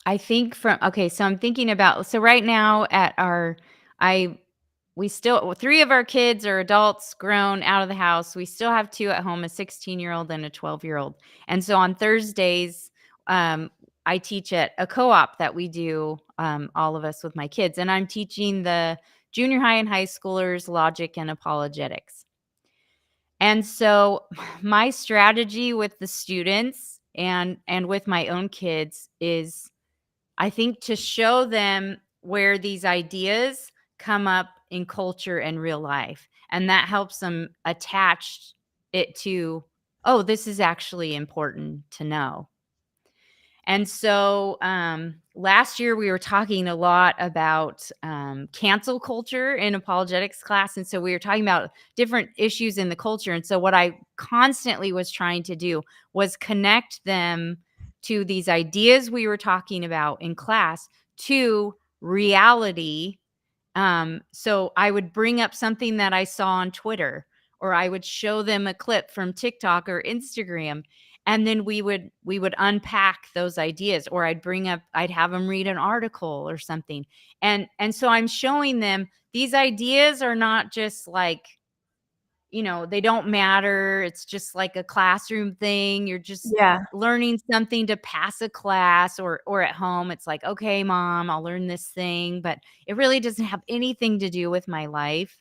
I think so I'm thinking about, so right now at I, we still, 3 of our kids are adults, grown, out of the house. We still have 2 at home, a 16-year-old and a 12-year-old. And so on Thursdays, I teach at a co-op that we do, all of us with my kids. And I'm teaching the junior high and high schoolers logic and apologetics. And so my strategy with the students and with my own kids is, I think, to show them where these ideas come up in culture and real life. And that helps them attach it to, oh, this is actually important to know. And so last year we were talking a lot about cancel culture in apologetics class. And so we were talking about different issues in the culture. And so what I constantly was trying to do was connect them to these ideas we were talking about in class to reality. So I would bring up something that I saw on Twitter, or I would show them a clip from TikTok or Instagram, and then we would unpack those ideas, or I'd have them read an article or something. And so I'm showing them these ideas are not just like, they don't matter. It's just like a classroom thing. You're just Yeah. learning something to pass a class, or at home it's like, okay, mom, I'll learn this thing, but it really doesn't have anything to do with my life.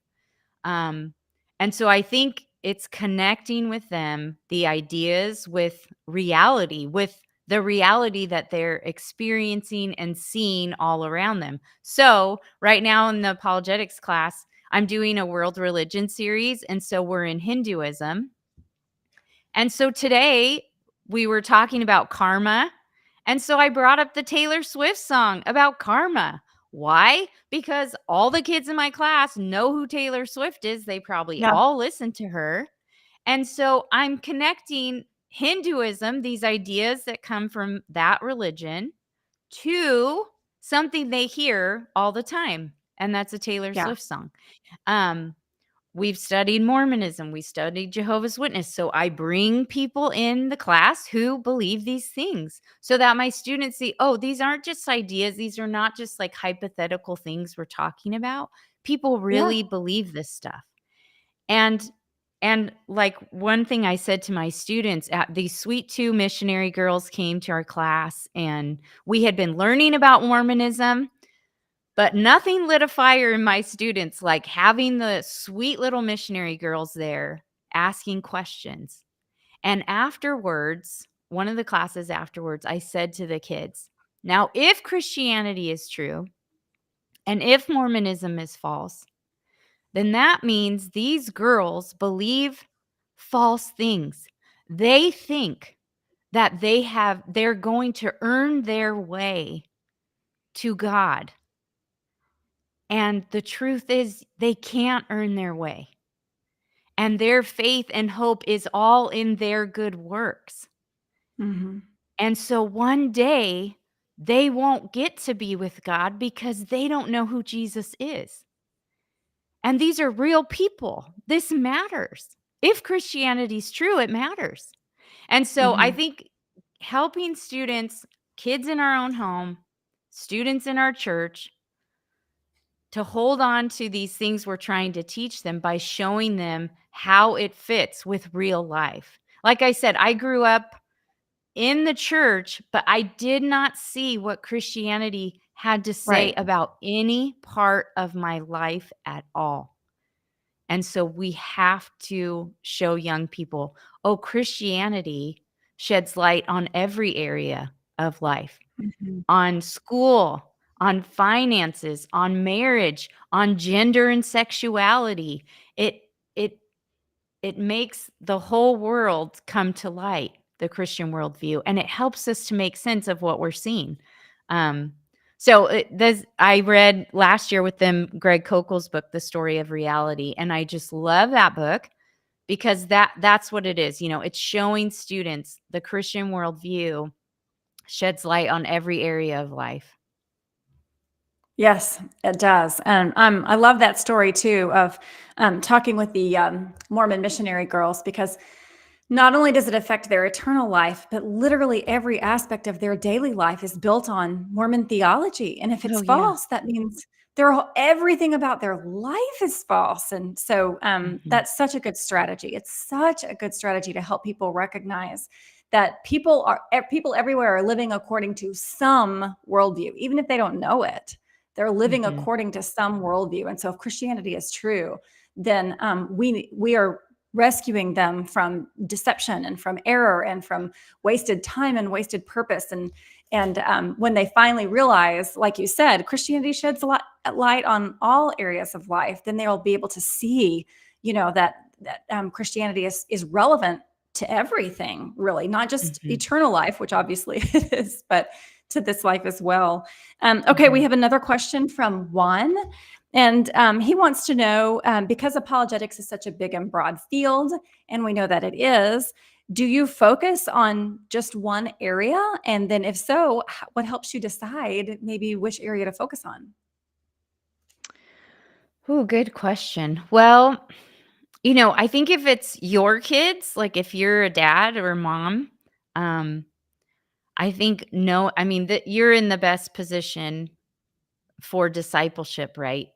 Um, and so I think it's connecting with them, the ideas with reality, with the reality that they're experiencing and seeing all around them. So right now in the apologetics class, I'm doing a world religion series. And so we're in Hinduism. And so today we were talking about karma. And so I brought up the Taylor Swift song about karma. Why? Because all the kids in my class know who Taylor Swift is. They probably Yeah. all listen to her. And so I'm connecting Hinduism, these ideas that come from that religion, to something they hear all the time. And that's a Taylor Yeah. Swift song. Um, We've studied Mormonism, we studied Jehovah's Witness. So I bring people in the class who believe these things so that my students see, oh, these aren't just ideas. These are not just like hypothetical things we're talking about. People Yeah. really believe this stuff. And like one thing I said to my students, at these Sweet 2 missionary girls came to our class, and we had been learning about Mormonism, but nothing lit a fire in my students like having the sweet little missionary girls there asking questions. And afterwards, one of the classes afterwards, I said to the kids, now, if Christianity is true and if Mormonism is false, then that means these girls believe false things. They think that they're going to earn their way to God. And the truth is, they can't earn their way. And their faith and hope is all in their good works. Mhm. And so one day, they won't get to be with God because they don't know who Jesus is. And these are real people. This matters. If Christianity's true, it matters. And so I Mhm. think helping students, kids in our own home, students in our church, to hold on to these things we're trying to teach them by showing them how it fits with real life. Like I said, I grew up in the church, but I did not see what Christianity had to say Right. about any part of my life at all. And so we have to show young people, oh, Christianity sheds light on every area of life, Mhm. on school, on finances, on marriage, on gender and sexuality. It it it makes the whole world come to light, the Christian worldview, and it helps us to make sense of what we're seeing. Um, I read last year with them Greg Kokel's book, The Story of Reality, and I just love that book because that's what it is. It's showing students the Christian worldview sheds light on every area of life. Yes, it does. And I love that story too of talking with the Mormon missionary girls, because not only does it affect their eternal life, but literally every aspect of their daily life is built on Mormon theology. And if it's Oh yeah. false, that means everything about their life is false. And so Mhm. that's such a good strategy. It's such a good strategy to help people recognize that people everywhere are living according to some worldview, even if they don't know it. They're living Mhm. according to some worldview. And so if Christianity is true, then we are rescuing them from deception and from error and from wasted time and wasted purpose. And when they finally realize, like you said, Christianity sheds a lot light on all areas of life, then they'll be able to see, that Christianity is relevant to everything, really, not just Mhm. eternal life, which obviously it is, but to this life as well. Okay, we Mhm. have another question from Juan. And he wants to know, because apologetics is such a big and broad field, and we know that it is, do you focus on just one area? And then if so, what helps you decide maybe which area to focus on? Ooh, good question. Well, I think if it's your kids, like if you're a dad or a mom, um, I think no, I mean that you're in the best position for discipleship, right?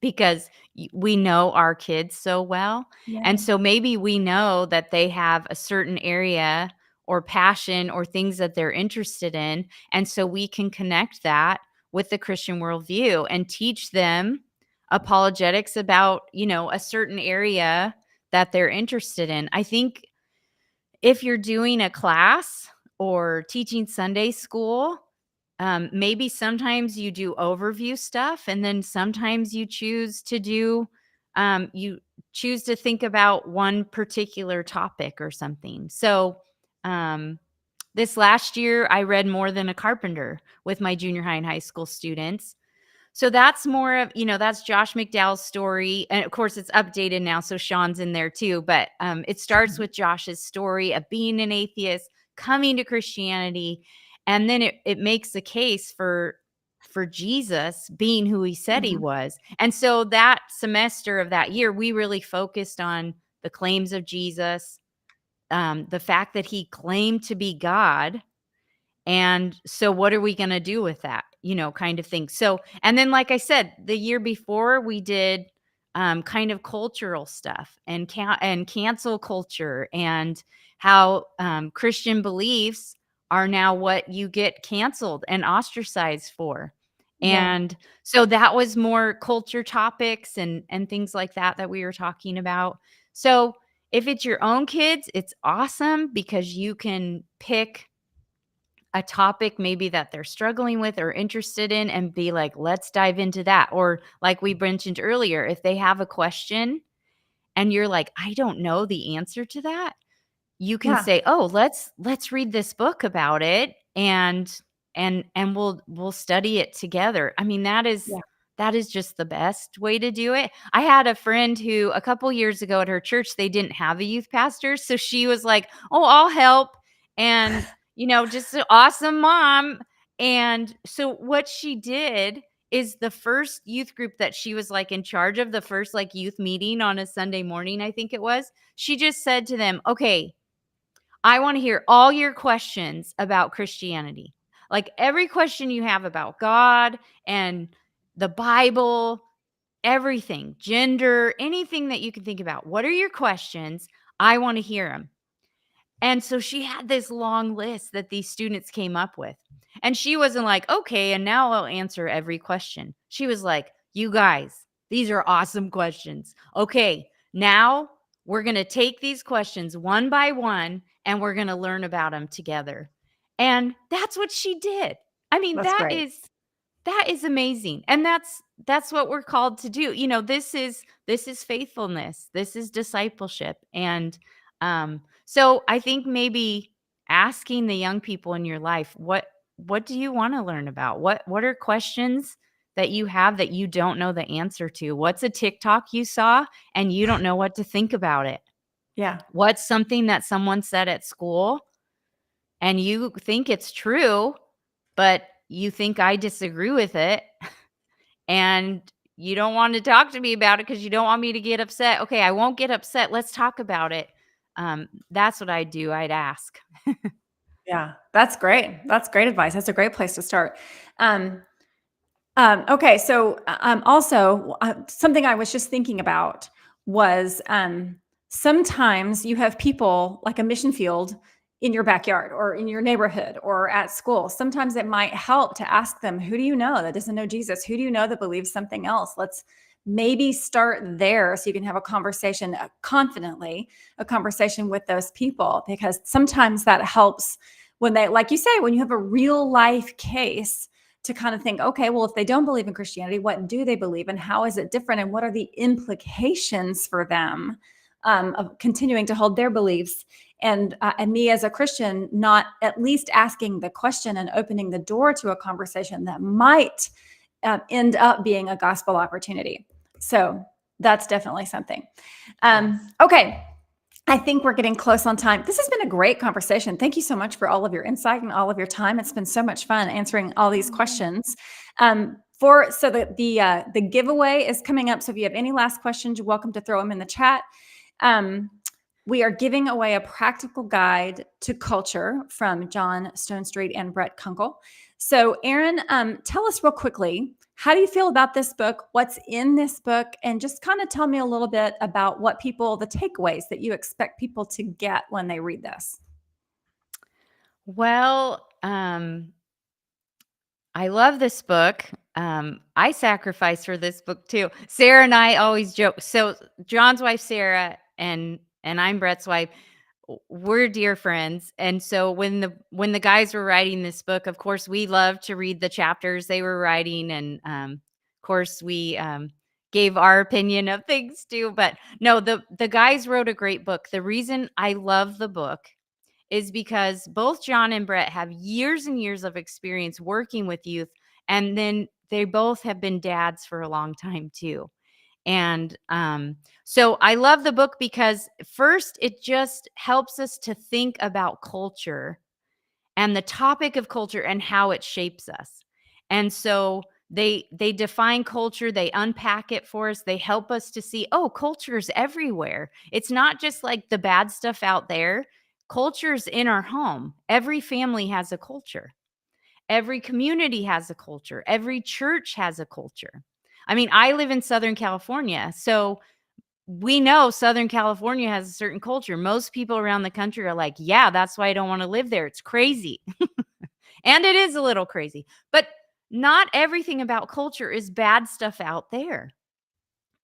Because we know our kids so well. And Yeah. so maybe we know that they have a certain area or passion or things that they're interested in. And so we can connect that with the Christian worldview and teach them apologetics about, a certain area that they're interested in. I think if you're doing a class or teaching Sunday school, maybe sometimes you do overview stuff, and then sometimes you choose to think about one particular topic or something. So, this last year, I read More Than a Carpenter with my junior high and high school students. So that's more of, that's Josh McDowell's story. And of course, it's updated now. So Sean's in there too. But it starts with Josh's story of being an atheist, coming to Christianity. And then it makes the case for Jesus being who he said he Mhm. was. And so that semester of that year, we really focused on the claims of Jesus, the fact that he claimed to be God, and so what are we going to do with that, kind of thing. So, and then, like I said, the year before we did kind of cultural stuff and cancel culture and how Christian beliefs are now what you get canceled and ostracized for. Yeah. And so that was more culture topics and things like that we were talking about. So if it's your own kids, it's awesome because you can pick a topic maybe that they're struggling with or interested in and be like, let's dive into that. Or like we mentioned earlier, if they have a question and you're like, I don't know the answer to that, you can Yeah. say, oh, let's read this book about it and we'll study it together. I mean, Yeah. that is just the best way to do it. I had a friend who a couple years ago at her church, they didn't have a youth pastor. So she was like, "Oh, I'll help." And, just an awesome mom. And so what she did is the first youth group that she was like in charge of, the first like youth meeting on a Sunday morning, I think it was, she just said to them, "Okay, I want to hear all your questions about Christianity. Like every question you have about God and the Bible, everything, gender, anything that you can think about. What are your questions? I want to hear them." And so she had this long list that these students came up with. And she wasn't like, "Okay, and now I'll answer every question." She was like, "You guys, these are awesome questions. Okay, now we're going to take these questions one by one and we're going to learn about them together." And that's what she did. I mean, That's great. that is amazing. And that's what we're called to do. This is faithfulness. This is discipleship. And so I think maybe asking the young people in your life, what do you want to learn about? What are questions that you have that you don't know the answer to? What's a TikTok you saw and you don't know what to think about it? Yeah. What's something that someone said at school and you think it's true, but you think I disagree with it and you don't want to talk to me about it because you don't want me to get upset. Okay, I won't get upset. Let's talk about it. That's what I'd do. I'd ask. Yeah. That's great. That's great advice. That's a great place to start. Okay, so also something I was just thinking about was sometimes you have people like a mission field in your backyard or in your neighborhood or at school. Sometimes it might help to ask them, who do you know that doesn't know Jesus? Who do you know that believes something else? Let's maybe start there so you can have a conversation confidently, a conversation with those people, because sometimes that helps when they, like you say, when you have a real life case to kind of think, okay, well, if they don't believe in Christianity, what do they believe and how is it different? And what are the implications for them of continuing to hold their beliefs? And me as a Christian, not at least asking the question and opening the door to a conversation that might end up being a gospel opportunity. So that's definitely something. Yes. Okay. I think we're getting close on time. This has been a great conversation. Thank you so much for all of your insight and all of your time. It's been so much fun answering all these questions. The giveaway is coming up. So if you have any last questions, you're welcome to throw them in the chat. We are giving away a practical guide to culture from John Stonestreet and Brett Kunkle. So Erin, tell us real quickly, how do you feel about this book? What's in this book? And just kind of tell me a little bit about the takeaways that you expect people to get when they read this. Well, I love this book. I sacrifice for this book too. Sarah and I always joke. So John's wife, Sarah, and I'm Brett's wife. We're dear friends. And so when the guys were writing this book, of course, we love to read the chapters they were writing. And of course, we gave our opinion of things too. But no, the guys wrote a great book. The reason I love the book is because both John and Brett have years and years of experience working with youth. And then they both have been dads for a long time too. And so I love the book because first, it just helps us to think about culture and the topic of culture and how it shapes us. And so they define culture, they unpack it for us, they help us to see, oh, culture's everywhere. It's not just like the bad stuff out there. Culture's in our home. Every family has a culture. Every community has a culture. Every church has a culture. I mean, I live in Southern California, so we know Southern California has a certain culture. Most people around the country are like, yeah, that's why I don't want to live there. It's crazy. And it is a little crazy. But not everything about culture is bad stuff out there.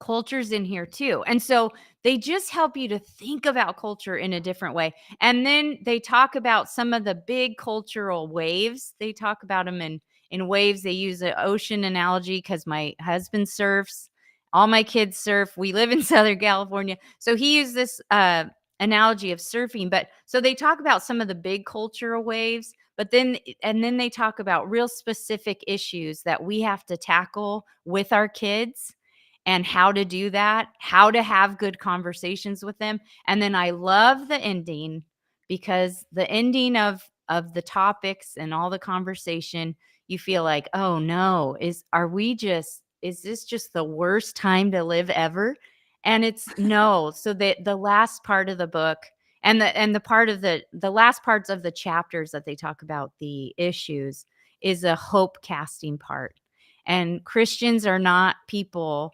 Culture's in here too. And so they just help you to think about culture in a different way. And then they talk about some of the big cultural waves. They talk about them in waves. They use an ocean analogy because my husband surfs. All my kids surf. We live in Southern California. So he used this analogy of surfing. But so they talk about some of the big cultural waves, But then they talk about real specific issues that we have to tackle with our kids and how to do that, how to have good conversations with them. And then I love the ending, because the ending of the topics and all the conversation, you feel like, oh no, is this just the worst time to live ever? And it's no. So the last part of the book, and the part of the last parts of the chapters that they talk about the issues, is a hope casting part. And Christians are not people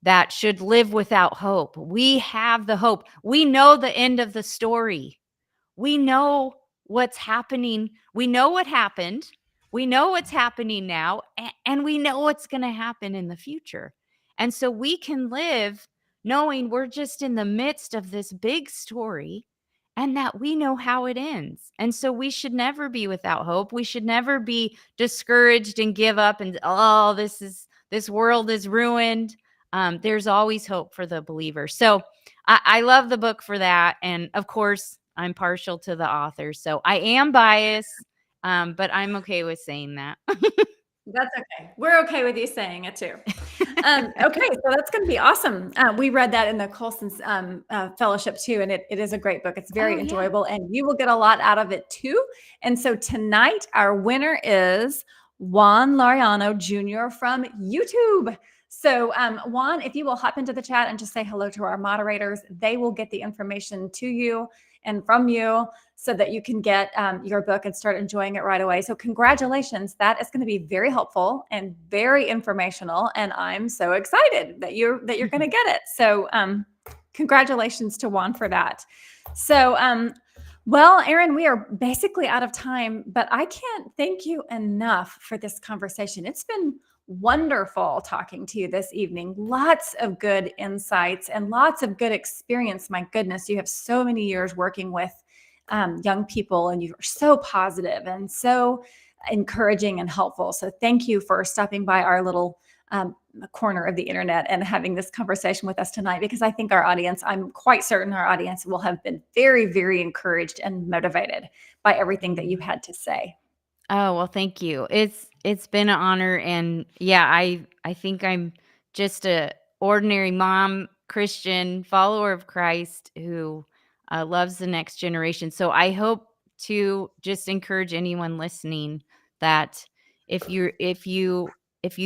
that should live without hope. We have the hope. We know the end of the story. We know what's happening. We know what happened. We know what's happening now, and we know what's going to happen in the future. And so we can live knowing we're just in the midst of this big story, and that we know how it ends. And so we should never be without hope. We should never be discouraged and give up and, oh, this world is ruined. There's always hope for the believer. So I love the book for that. And of course, I'm partial to the author, so I am biased, but I'm okay with saying that. That's okay. We're okay with you saying it too. Okay, so that's going to be awesome. We read that in the Colson's fellowship too, and it is a great book. It's very Oh, yeah. enjoyable, and you will get a lot out of it too. And so tonight, our winner is Juan Lariano Jr. from YouTube. So Juan, if you will hop into the chat and just say hello to our moderators, they will get the information to you and from you, so that you can get your book and start enjoying it right away. So congratulations. That is going to be very helpful and very informational. And I'm so excited that you're going to get it. So congratulations to Juan for that. So, well, Erin, we are basically out of time, but I can't thank you enough for this conversation. It's been wonderful talking to you this evening. Lots of good insights and lots of good experience. My goodness, you have so many years working with young people, and you're so positive and so encouraging and helpful. So thank you for stopping by our little corner of the internet and having this conversation with us tonight, because I think our audience, I'm quite certain our audience will have been very, very encouraged and motivated by everything that you had to say. Oh, well, thank you. It's been an honor, and yeah, I think I'm just a ordinary mom, Christian, follower of Christ, who loves the next generation. So I hope to just encourage anyone listening that if you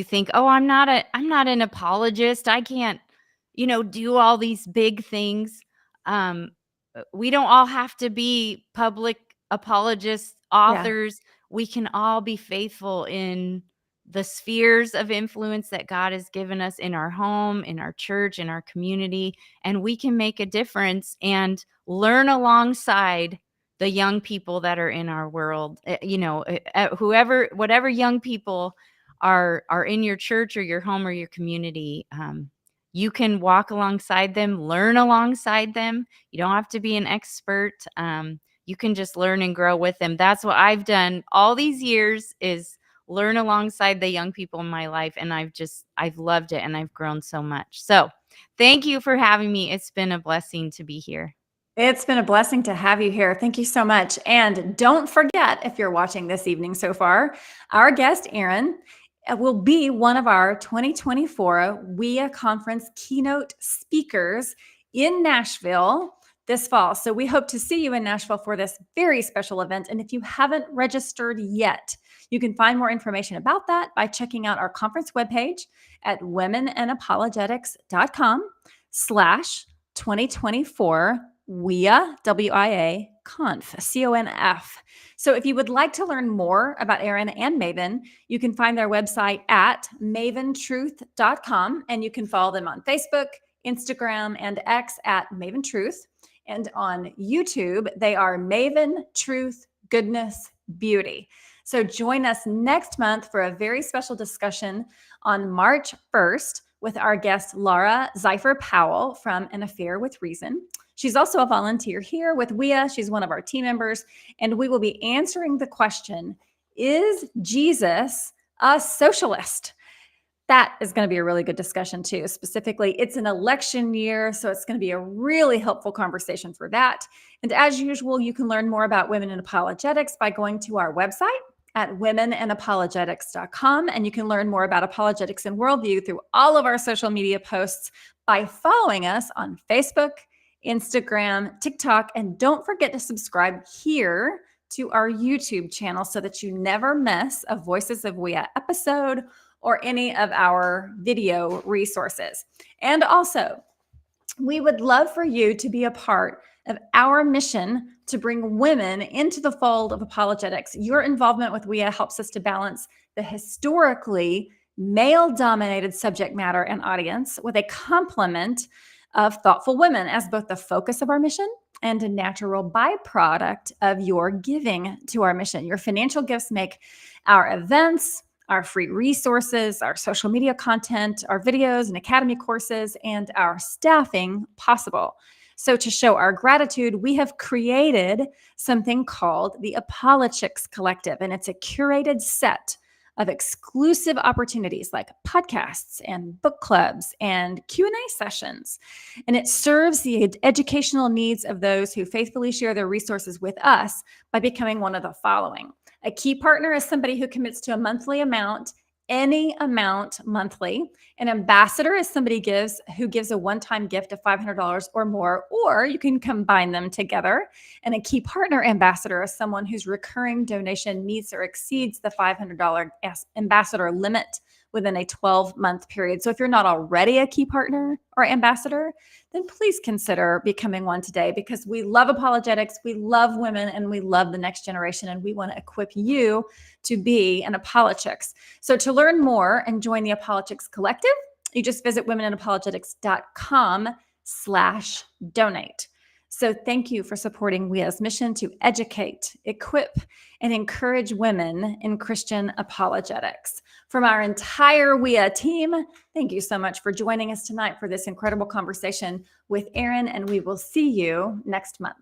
think, oh, I'm not an apologist, I can't, do all these big things. We don't all have to be public apologists, Yeah. authors. We can all be faithful in the spheres of influence that God has given us in our home, in our church, in our community, and we can make a difference and learn alongside the young people that are in our world. Whatever young people are in your church or your home or your community, you can walk alongside them, learn alongside them. You don't have to be an expert. You can just learn and grow with them. That's what I've done all these years, is learn alongside the young people in my life. And I've loved it, and I've grown so much. So thank you for having me. It's been a blessing to be here. It's been a blessing to have you here. Thank you so much. And don't forget, if you're watching this evening so far, our guest, Erin, will be one of our 2024 WIA conference keynote speakers in Nashville this fall. So we hope to see you in Nashville for this very special event. And if you haven't registered yet, you can find more information about that by checking out our conference webpage at womeninapologetics.com/2024 WIA, WIA Conf, CONF. So if you would like to learn more about Erin and Maven, you can find their website at maventruth.com, and you can follow them on Facebook, Instagram, and X at Maven Truth. And on YouTube, they are Maven Truth Goodness Beauty. So join us next month for a very special discussion on March 1st with our guest, Laura Zeifer Powell from An Affair with Reason. She's also a volunteer here with WIA. She's one of our team members, and we will be answering the question, is Jesus a socialist? That is going to be a really good discussion too. Specifically, it's an election year, so it's going to be a really helpful conversation for that. And as usual, you can learn more about Women in Apologetics by going to our website at womeninapologetics.com. And you can learn more about apologetics and worldview through all of our social media posts by following us on Facebook, Instagram, TikTok, and don't forget to subscribe here to our YouTube channel so that you never miss a Voices of WIA episode or any of our video resources. And also, we would love for you to be a part of our mission to bring women into the fold of apologetics. Your involvement with WIA helps us to balance the historically male-dominated subject matter and audience with a complement of thoughtful women as both the focus of our mission and a natural byproduct of your giving to our mission. Your financial gifts make our events, our free resources, our social media content, our videos and academy courses, and our staffing possible. So to show our gratitude, we have created something called the Apologetics Collective, and it's a curated set of exclusive opportunities like podcasts and book clubs and Q&A sessions. And it serves the educational needs of those who faithfully share their resources with us by becoming one of the following. A key partner is somebody who commits to a monthly amount, any amount monthly. An ambassador is somebody who gives a one-time gift of $500 or more, or you can combine them together. And a key partner ambassador is someone whose recurring donation meets or exceeds the $500 ambassador limit within a 12-month period. So if you're not already a key partner or ambassador, then please consider becoming one today, because we love apologetics, we love women, and we love the next generation, and we want to equip you to be an apologist. So to learn more and join the Apologetics Collective, you just visit womeninapologetics.com/donate. So thank you for supporting WIA's mission to educate, equip, and encourage women in Christian apologetics. From our entire WIA team, thank you so much for joining us tonight for this incredible conversation with Erin, and we will see you next month.